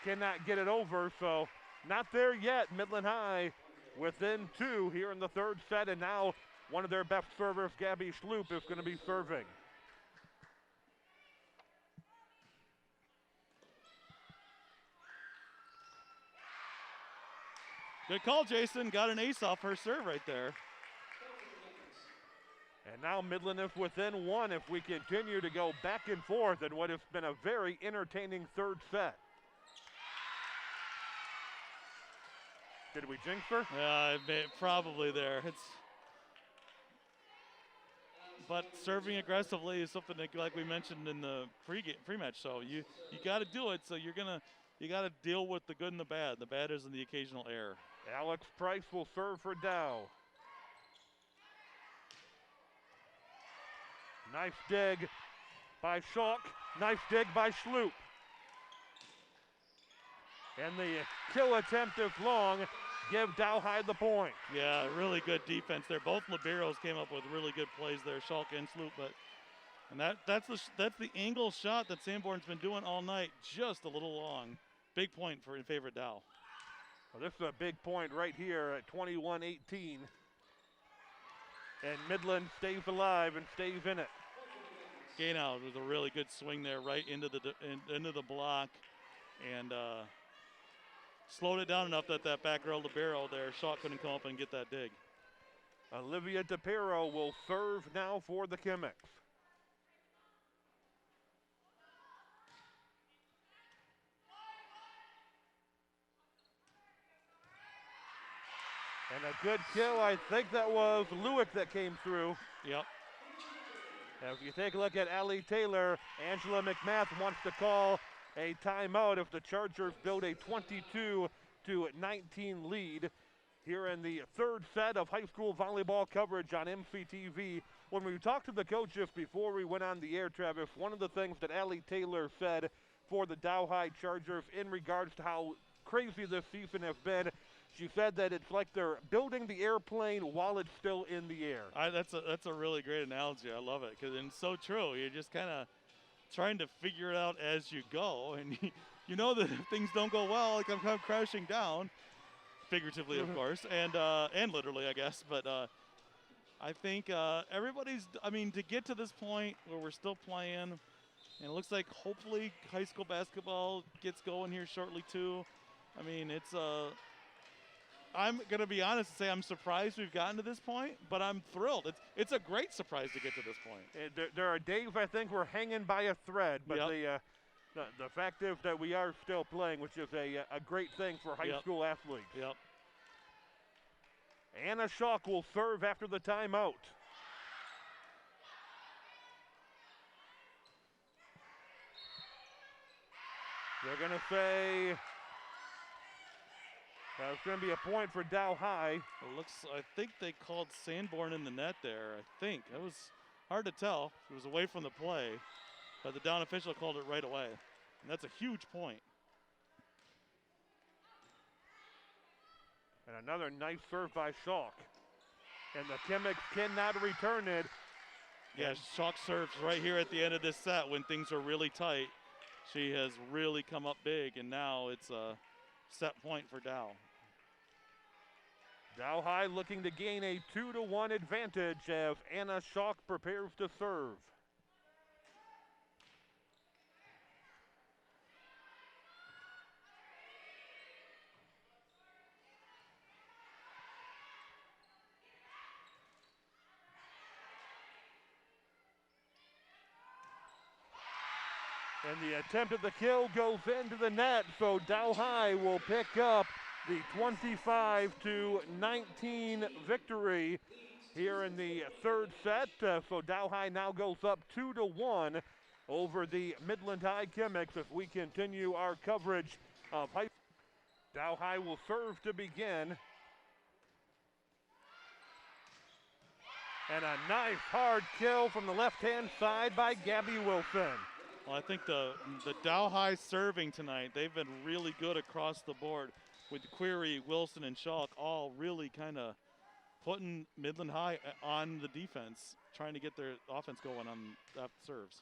cannot get it over, so not there yet. Midland High within 2 here in the third set, and now one of their best servers, Gabby Schloop, is going to be serving. Good call, Jason. Got an ace off her serve right there. And now Midland is within 1 if we continue to go back and forth in what has been a very entertaining third set. Did we jinx her? Yeah, probably there. But serving aggressively is something that, like we mentioned in the pre-match. So you got to do it. So you got to deal with the good and the bad. The bad is in the occasional error. Alex Price will serve for Dow. Nice dig by Schalk. Nice dig by Schloop. And the kill attempt is long. Give Dow High the point. Yeah, really good defense there. Both liberos came up with really good plays there, Schalk and Schloop. And that's the angle shot that Sanborn's been doing all night. Just a little long. Big point in favor of Dow. Well, this is a big point right here at 21-18. And Midland stays alive and stays in it. Gainow with a really good swing there right into the block, and slowed it down enough that back row libero there, Schalk couldn't come up and get that dig. Olivia DePero will serve now for the Chemics. And a good kill, I think that was Lewick that came through. Yep. If you take a look at Allie Taylor, Angela McMath wants to call a timeout if the Chargers build a 22-19 lead here in the third set of high school volleyball coverage on MCTV. When we talked to the coaches before we went on the air, Travis, one of the things that Allie Taylor said for the Dow High Chargers in regards to how crazy this season has been, she said that it's like they're building the airplane while it's still in the air. That's a really great analogy. I love it because it's so true. You're just kind of trying to figure it out as you go, and you know that if things don't go well, like I'm kind of crashing down, figuratively of course, and literally I guess. But I think everybody's. I mean, to get to this point where we're still playing, and it looks like hopefully high school basketball gets going here shortly too. I mean, it's I'm going to be honest and say I'm surprised we've gotten to this point, but I'm thrilled. It's a great surprise to get to this point. There are days I think we're hanging by a thread, but the fact is that we are still playing, which is a great thing for high school athletes. Yep. Anna Schalk will serve after the timeout. They're going to say it's going to be a point for Dow High. I think they called Sanborn in the net there. I think it was hard to tell. It was away from the play, but the down official called it right away, and that's a huge point. And another nice serve by Schalk, and the Chemics cannot return it. Yeah, Schalk serves right here at the end of this set when things are really tight, She has really come up big, and now it's a set point for Dow. Dow High looking to gain a 2-1 advantage as Anna Schalk prepares to serve. And the attempt at the kill goes into the net, so Dow High will pick up the 25-19 victory here in the third set. So Dow High now goes up 2-1 over the Midland High Chemics as we continue our coverage of high. Dow High will serve to begin. And a nice hard kill from the left-hand side by Gabby Wilson. Well, I think the Dow High serving tonight, they've been really good across the board with Query, Wilson, and Schalk all really kind of putting Midland High on the defense, trying to get their offense going on that serves.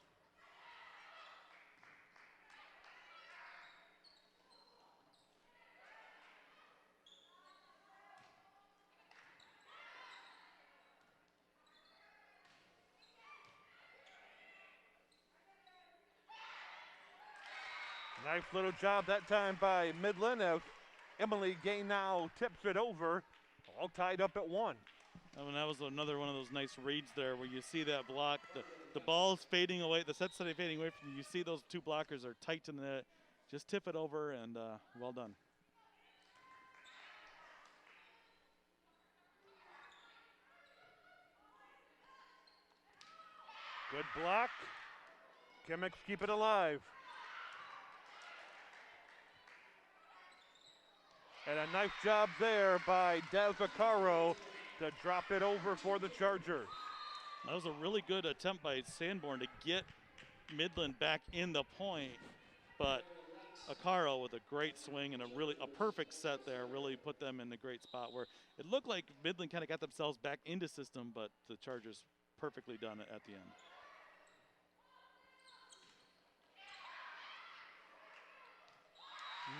Nice little job that time by Midland as Emily Gay now tips it over, all tied up at 1. I mean, that was another one of those nice reads there where you see that block, the ball's fading away, the set's fading away from you. You see those two blockers are tight to the net. Just tip it over and well done. Good block. Chemics keep it alive. And a nice job there by Des Acaro to drop it over for the Chargers. That was a really good attempt by Sanborn to get Midland back in the point, but Acaro with a great swing and a perfect set there really put them in a great spot where it looked like Midland kind of got themselves back into system, but the Chargers perfectly done it at the end.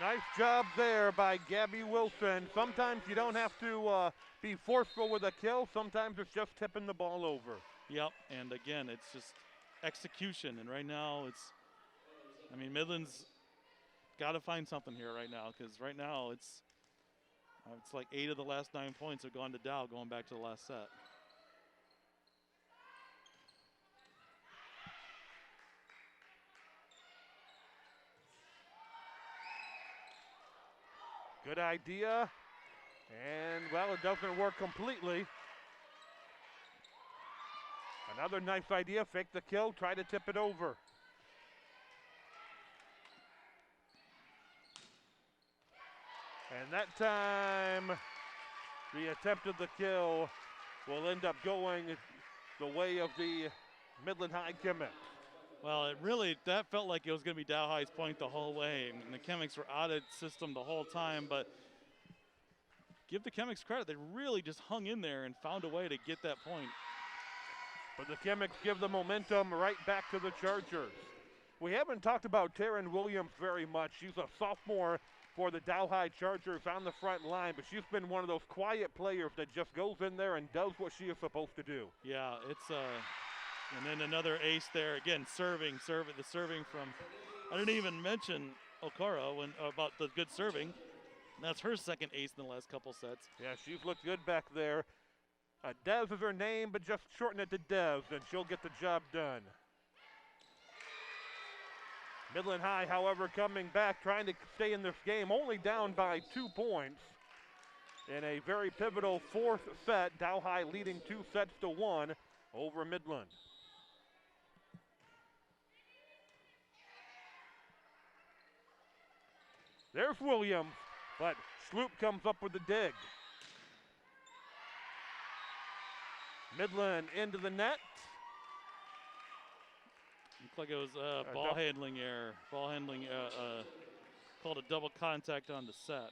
Nice job there by Gabby Wilson. Sometimes you don't have to be forceful with a kill. Sometimes it's just tipping the ball over. Yep, and again, it's just execution. And right now Midland's got to find something here right now, because right now it's like 8 of the last 9 points have gone to Dow going back to the last set. Good idea, and well, it doesn't work completely. Another nice idea, fake the kill, try to tip it over. And that time, the attempt of the kill will end up going the way of the Midland High Chemics. Well, that felt like it was going to be Dow High's point the whole way. I mean, the Chemics were out of system the whole time, but give the Chemics credit. They really just hung in there and found a way to get that point. But the Chemics give the momentum right back to the Chargers. We haven't talked about Taryn Williams very much. She's a sophomore for the Dow High Chargers on the front line, but she's been one of those quiet players that just goes in there and does what she is supposed to do. Yeah, it's and then another ace there. Again, the serving from, I didn't even mention Okara about the good serving. That's her second ace in the last couple sets. Yeah, she's looked good back there. Des is her name, but just shorten it to Des, and she'll get the job done. Midland High, however, coming back, trying to stay in this game, only down by 2 points. In a very pivotal fourth set, Dow High leading 2-1 over Midland. There's Williams, but Sloop comes up with the dig. Midland into the net. Looked like it was a ball handling error. Ball handling called a double contact on the set.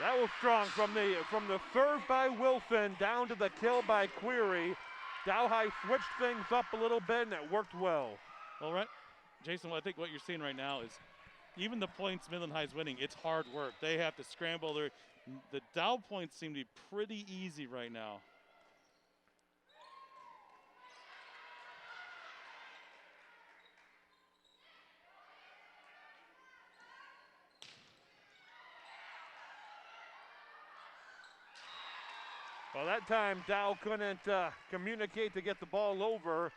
That was strong from the serve by Wilson down to the kill by Query. Dow High switched things up a little bit and it worked well. All right, Jason, I think what you're seeing right now is even the points Midland High is winning, it's hard work. They have to scramble. The Dow points seem to be pretty easy right now. Well, that time Dow couldn't communicate to get the ball over.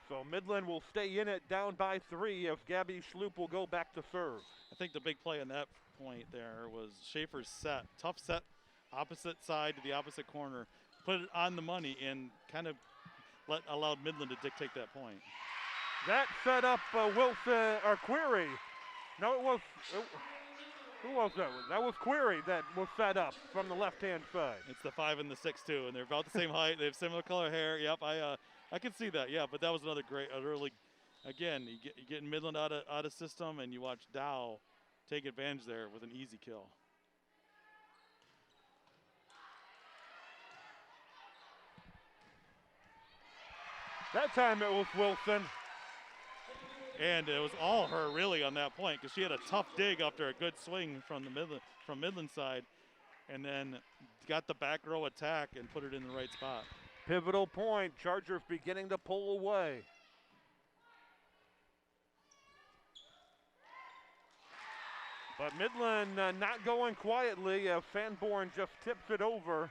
So Midland will stay in it down by 3 if Gabby Schloop will go back to serve. I think the big play on that point there was Schaefer's set. Tough set, opposite side to the opposite corner. Put it on the money and kind of allowed Midland to dictate that point. That set up Wilson, or Query. No, it was, who was that? That was Query that was set up from the left-hand side. It's the 5 and the 6 too, and they're about the same height. They have similar color hair. Yep, I can see that. Yeah, but that was another great, early. Again, you get Midland out of system, and you watch Dow take advantage there with an easy kill. That time it was Wilson. And it was all her really on that point because she had a tough dig after a good swing from Midland side, and then got the back row attack and put it in the right spot. Pivotal point. Chargers beginning to pull away. But Midland not going quietly. Sanborn just tips it over.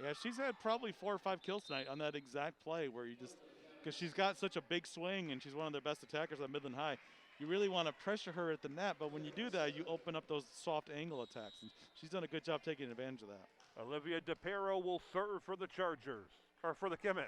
Yeah, she's had probably 4 or 5 kills tonight on that exact play where you just, because she's got such a big swing and she's one of their best attackers at Midland High. You really want to pressure her at the net, but when you do that, you open up those soft angle attacks. And she's done a good job taking advantage of that. Olivia DePero will serve for the Chargers, or for the Chemics.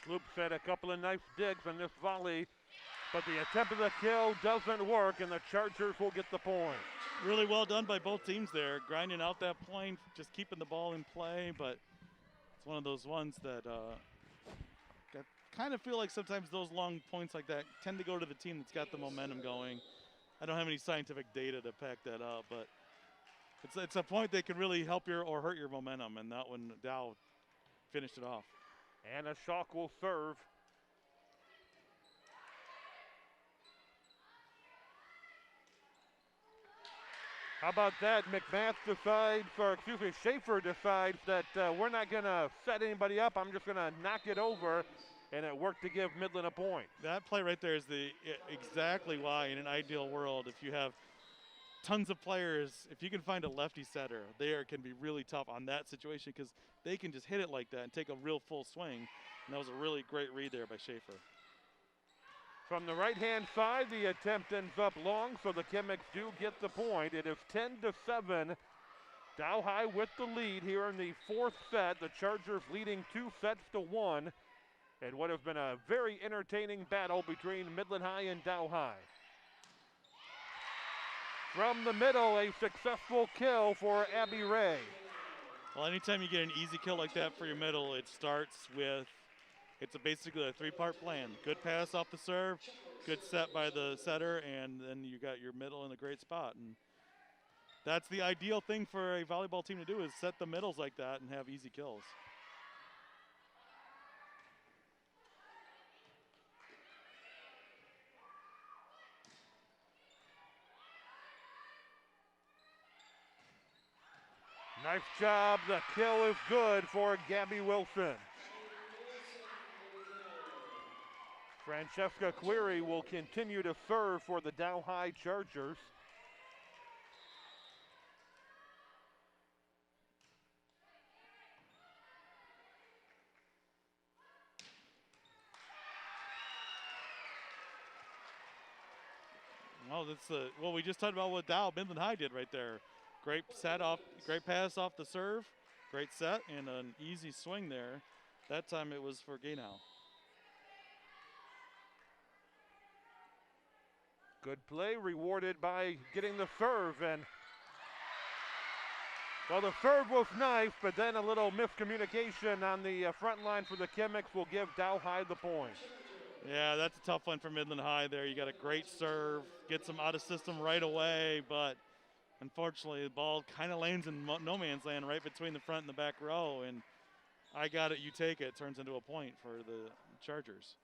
Sloop had a couple of nice digs on this volley, but the attempt of the kill doesn't work, and the Chargers will get the point. Really well done by both teams there, grinding out that point, just keeping the ball in play, but it's one of those ones that kind of feel like sometimes those long points like that tend to go to the team that's got the momentum going. I don't have any scientific data to back that up, but it's a point that can really help your or hurt your momentum, and that one, Dow finished it off. Anna Schalk will serve. How about that? McMath decides, or excuse me, Schaefer decides that we're not going to set anybody up. I'm just going to knock it over, and it worked to give Midland a point. That play right there is exactly why in an ideal world, if you have tons of players, if you can find a lefty setter, can be really tough on that situation because they can just hit it like that and take a real full swing. And that was a really great read there by Schaefer. From the right-hand side, the attempt ends up long, so the Chemics do get the point. It is 10-7. Dow High with the lead here in the 4th set. The Chargers leading 2-1 in what has been a very entertaining battle between Midland High and Dow High. From the middle, a successful kill for Abby Ray. Well, anytime you get an easy kill like that for your middle, it starts with, basically a 3-part plan. Good pass off the serve, good set by the setter, and then you got your middle in a great spot. And that's the ideal thing for a volleyball team to do, is set the middles like that and have easy kills. Nice job. The kill is good for Gabby Wilson. Francesca Query will continue to serve for the Dow High Chargers. Well, that's what we just talked about what Midland High did right there. Great great pass off the serve, great set, and an easy swing there. That time it was for Gainow. Good play, rewarded by getting the serve. And well, the serve was nice, but then a little miscommunication on the front line for the Chemics will give Dow High the point. Yeah, that's a tough one for Midland High there. You got a great serve, gets them out of system right away, but unfortunately the ball kind of lands in no man's land right between the front and the back row, and I got it, you take it, turns into a point for the Chargers.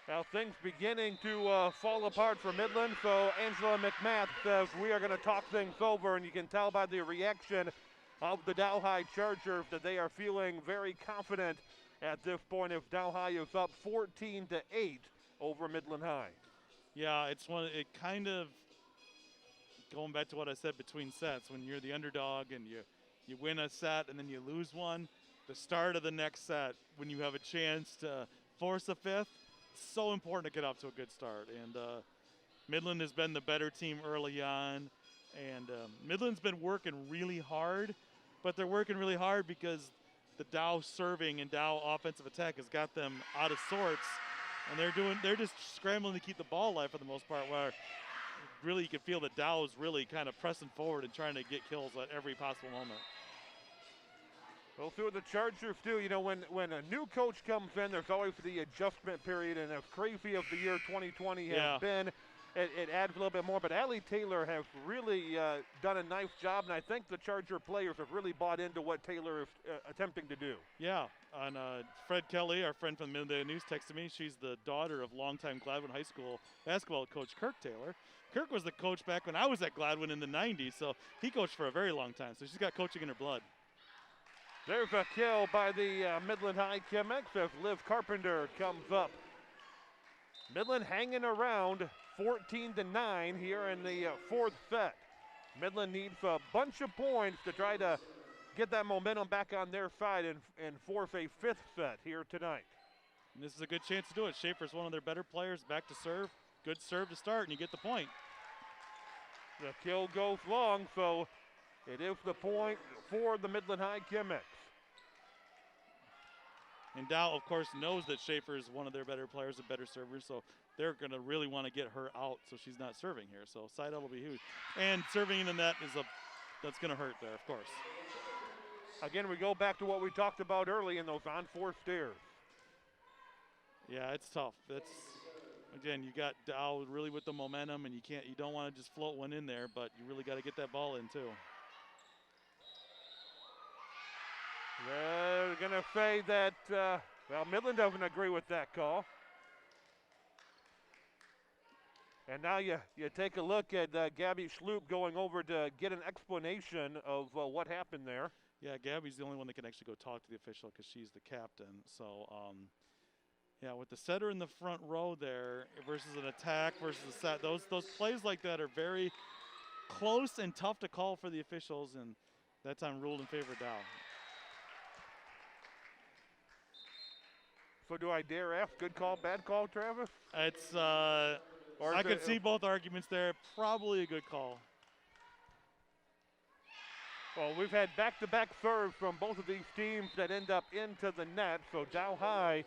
Well, things beginning to fall apart for Midland, so Angela McMath says we are going to talk things over, and you can tell by the reaction of the Dow High Chargers that they are feeling very confident at this point if Dow High is up 14-8 over Midland High. Yeah, it kind of, going back to what I said between sets, when you're the underdog and you win a set and then you lose one, the start of the next set, when you have a chance to force a fifth, so important to get off to a good start. And Midland has been the better team early on, and Midland's been working really hard, but they're working really hard because the Dow serving and Dow offensive attack has got them out of sorts, and they're just scrambling to keep the ball alive for the most part, where really you can feel that Dow is really kind of pressing forward and trying to get kills at every possible moment. Well, through the Chargers too, you know, when a new coach comes in, there's always the adjustment period, and as crazy as the year 2020 has been, it adds a little bit more. But Allie Taylor has really done a nice job, and I think the Charger players have really bought into what Taylor is attempting to do. Yeah, and Fred Kelly, our friend from the Midland News, texted me. She's the daughter of longtime Gladwin High School basketball coach Kirk Taylor. Kirk was the coach back when I was at Gladwin in the 90s, so he coached for a very long time. So she's got coaching in her blood. There's a kill by the Midland High Chemics as Liv Carpenter comes up. Midland hanging around 14-9 here in the fourth set. Midland needs a bunch of points to try to get that momentum back on their side and force a fifth set here tonight. And this is a good chance to do it. Schaefer's one of their better players, back to serve. Good serve to start, and you get the point. The kill goes long, so it is the point for the Midland High Chemics. And Dow, of course, knows that Schaefer is one of their better players, a better server, so they're going to really want to get her out so she's not serving here. So side out will be huge. And serving in the net that's going to hurt there, of course. Again, we go back to what we talked about early in those on-four stairs. Yeah, it's tough. Again, you got Dow really with the momentum, and you don't want to just float one in there, but you really got to get that ball in too. They're going to say that, well, Midland doesn't agree with that call. And now you take a look at Gabby Schloop going over to get an explanation of what happened there. Yeah, Gabby's the only one that can actually go talk to the official because she's the captain. So, yeah, with the setter in the front row there versus an attack versus a set, those plays like that are very close and tough to call for the officials, and that time ruled in favor of Dow. So do I dare ask, good call, bad call, Travis? It's, I could see both arguments there. Probably a good call. Well, we've had back-to-back serves from both of these teams that end up into the net. So Dow High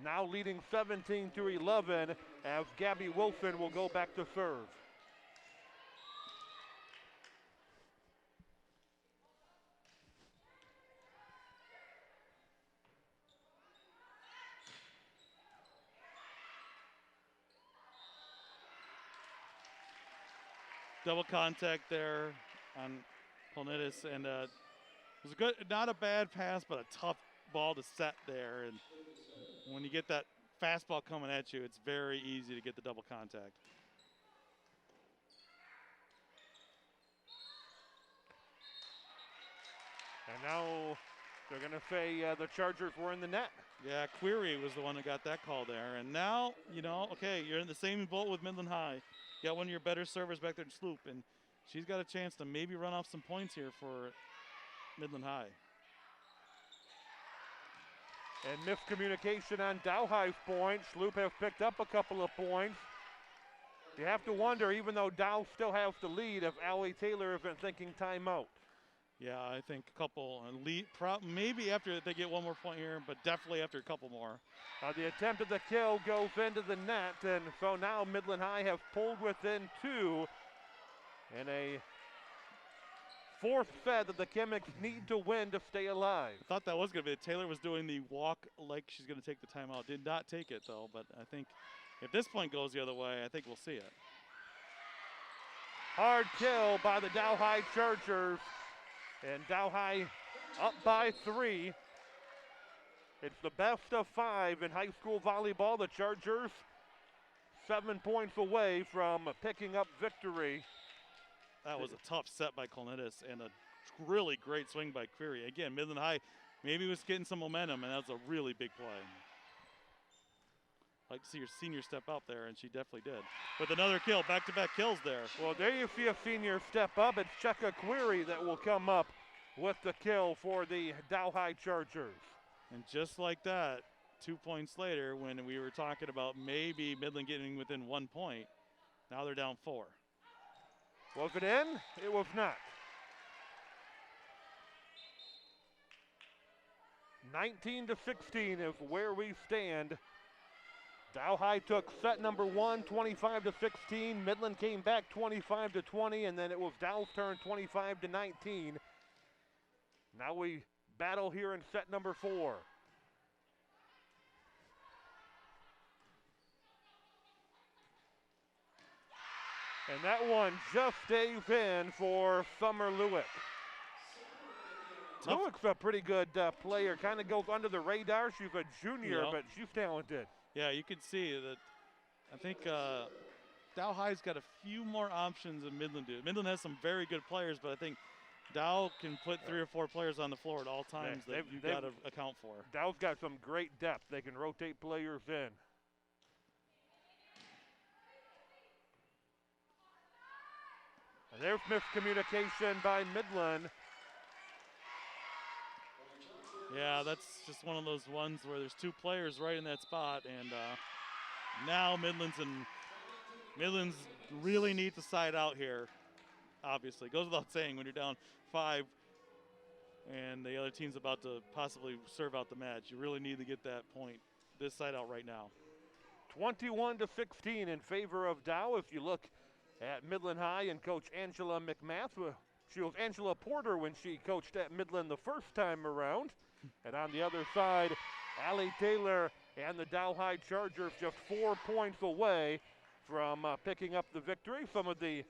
now leading 17-11 as Gabby Wilson will go back to serve. Double contact there on Polnitis, and it was a good, not a bad pass, but a tough ball to set there. And when you get that fastball coming at you, it's very easy to get the double contact. And now they're going to say the Chargers were in the net. Yeah, Query was the one that got that call there. And now, okay, you're in the same boat with Midland High. You got one of your better servers back there in Sloop, and she's got a chance to maybe run off some points here for Midland High. And miscommunication on Dow High's point. Sloop has picked up a couple of points. You have to wonder, even though Dow still has the lead, if Allie Taylor isn't thinking timeout. Yeah, I think a couple, maybe after they get one more point here, but definitely after a couple more. The attempt at the kill goes into the net, and so now Midland High have pulled within 2 in a fourth set that the Chemics need to win to stay alive. I thought that was going to be it. Taylor was doing the walk like she's going to take the timeout. Did not take it, though, but I think if this point goes the other way, I think we'll see it. Hard kill by the Dow High Chargers, and Dow High up by 3. It's the best of 5 in high school volleyball. The Chargers 7 points away from picking up victory. That was a tough set by Colnettis and a really great swing by Query. Again, Midland High maybe was getting some momentum, and that was a really big play. Like to see your senior step up there, and she definitely did. With another kill, back-to-back kills there. Well, there you see a senior step up. It's Cheka Query that will come up with the kill for the Dow High Chargers. And just like that, 2 points later, when we were talking about maybe Midland getting within 1 point, now they're down 4. Was it in? It was not. 19-16 is where we stand. Dow High took set number 1, 25-16. Midland came back 25-20, and then it was Dow's turn, 25-19. Now we battle here in set number 4. And that one just stays in for Summer Lewick. Lewick's a pretty good player, kind of goes under the radar. She's a junior, but she's talented. Yeah, you can see that. I think Dow High's got a few more options than Midland do. Midland has some very good players, but I think Dow can put 3 or 4 players on the floor at all times that you've got to account for. Dow's got some great depth. They can rotate players in. And there's miscommunication by Midland. Yeah, that's just one of those ones where there's 2 players right in that spot, and now Midland's really need to side out here. Obviously, goes without saying when you're down 5 and the other team's about to possibly serve out the match. You really need to get that point, this side out right now. 21-16 in favor of Dow. If you look at Midland High and Coach Angela McMath, she was Angela Porter when she coached at Midland the first time around. And on the other side, Allie Taylor and the Dow High Chargers just 4 points away from picking up the victory. Some of the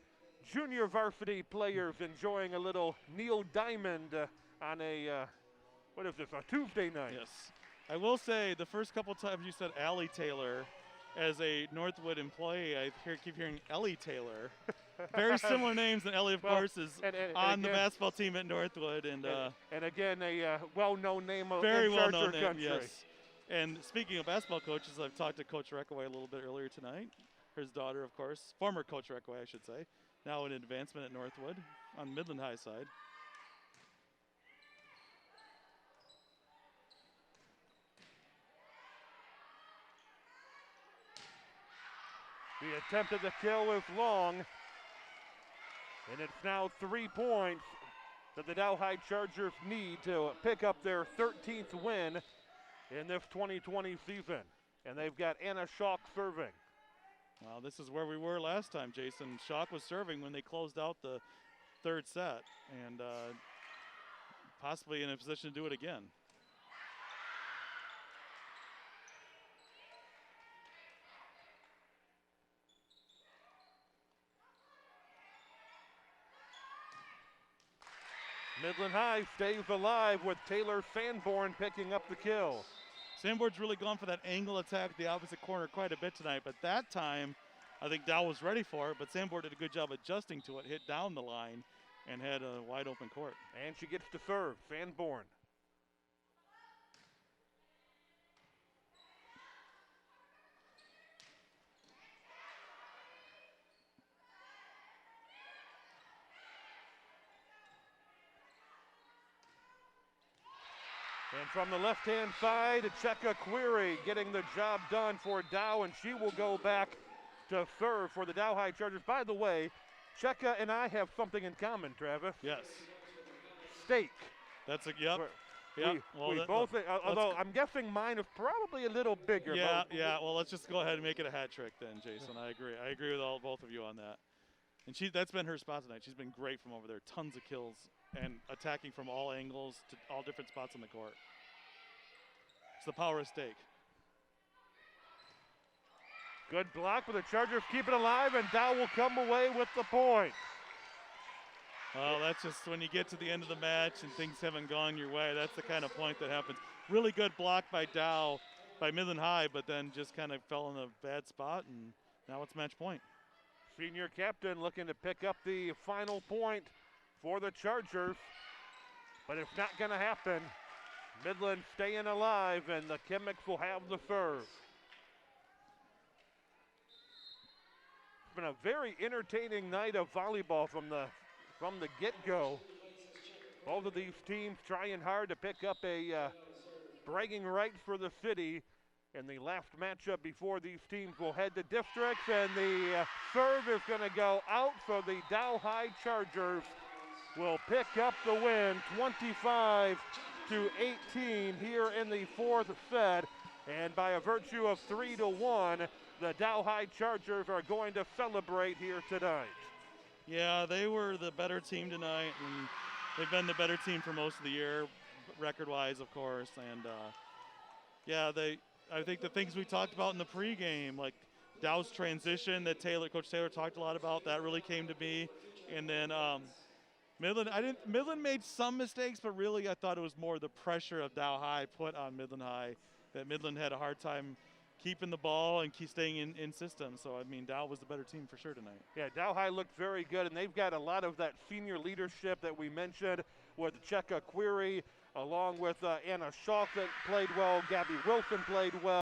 junior varsity players enjoying a little Neil Diamond on a, what is this, a Tuesday night? Yes. I will say the first couple times you said Allie Taylor, as a Northwood employee, I keep hearing Ellie Taylor. Very similar names, and Ellie, of course, is on the basketball team at Northwood. And again, a well-known name in very well-known Charger name, country. yes. And speaking of basketball coaches, I've talked to Coach Reckaway a little bit earlier tonight. His daughter, of course, former Coach Reckaway, I should say, now in advancement at Northwood on the Midland High side. The attempt at the kill is long, and it's now 3 points that the Dow High Chargers need to pick up their 13th win in this 2020 season. And they've got Anna Schock serving. Well, this is where we were last time, Jason. Schock was serving when they closed out the 3rd set, and possibly in a position to do it again. Midland High stays alive with Taylor Sanborn picking up the kill. Sanborn's really gone for that angle attack at the opposite corner quite a bit tonight, but that time I think Dow was ready for it, but Sanborn did a good job adjusting to it, hit down the line, and had a wide open court. And she gets to serve, Sanborn. And from the left-hand side, Cheka Query getting the job done for Dow, and she will go back to serve for the Dow High Chargers. By the way, Cheka and I have something in common, Travis. Yes. Steak. That's a, yep. Yep. We both, although I'm guessing mine is probably a little bigger. Yeah, yeah. Well, let's just go ahead and make it a hat trick then, Jason. I agree. I agree with both of you on that. And that's been her spot tonight. She's been great from over there. Tons of kills and attacking from all angles to all different spots on the court. It's the power of Steak. Good block, but the Chargers keep it alive, and Dow will come away with the point. Well, that's just when you get to the end of the match and things haven't gone your way. That's the kind of point that happens. Really good block by Dow, by Midland High, but then just kind of fell in a bad spot, and now it's match point. Senior captain looking to pick up the final point for the Chargers, but it's not going to happen. Midland staying alive, and the Chemics will have the serve. It's been a very entertaining night of volleyball from the get-go. Both of these teams trying hard to pick up a bragging rights for the city. In the last matchup before these teams will head to districts, and the serve is going to go out, so the Dow High Chargers will pick up the win 25-18 here in the fourth set. And by a virtue of 3-1, the Dow High Chargers are going to celebrate here tonight. Yeah, they were the better team tonight, and they've been the better team for most of the year, record-wise, of course. And yeah, I think the things we talked about in the pregame, like Dow's transition that Coach Taylor talked a lot about, that really came to me. And then Midland made some mistakes, but really I thought it was more the pressure of Dow High put on Midland High, that Midland had a hard time keeping the ball and staying in system. So, I mean, Dow was the better team for sure tonight. Yeah, Dow High looked very good, and they've got a lot of that senior leadership that we mentioned with Cheka Query, along with Anna Schalk that played well, Gabby Wilson played well.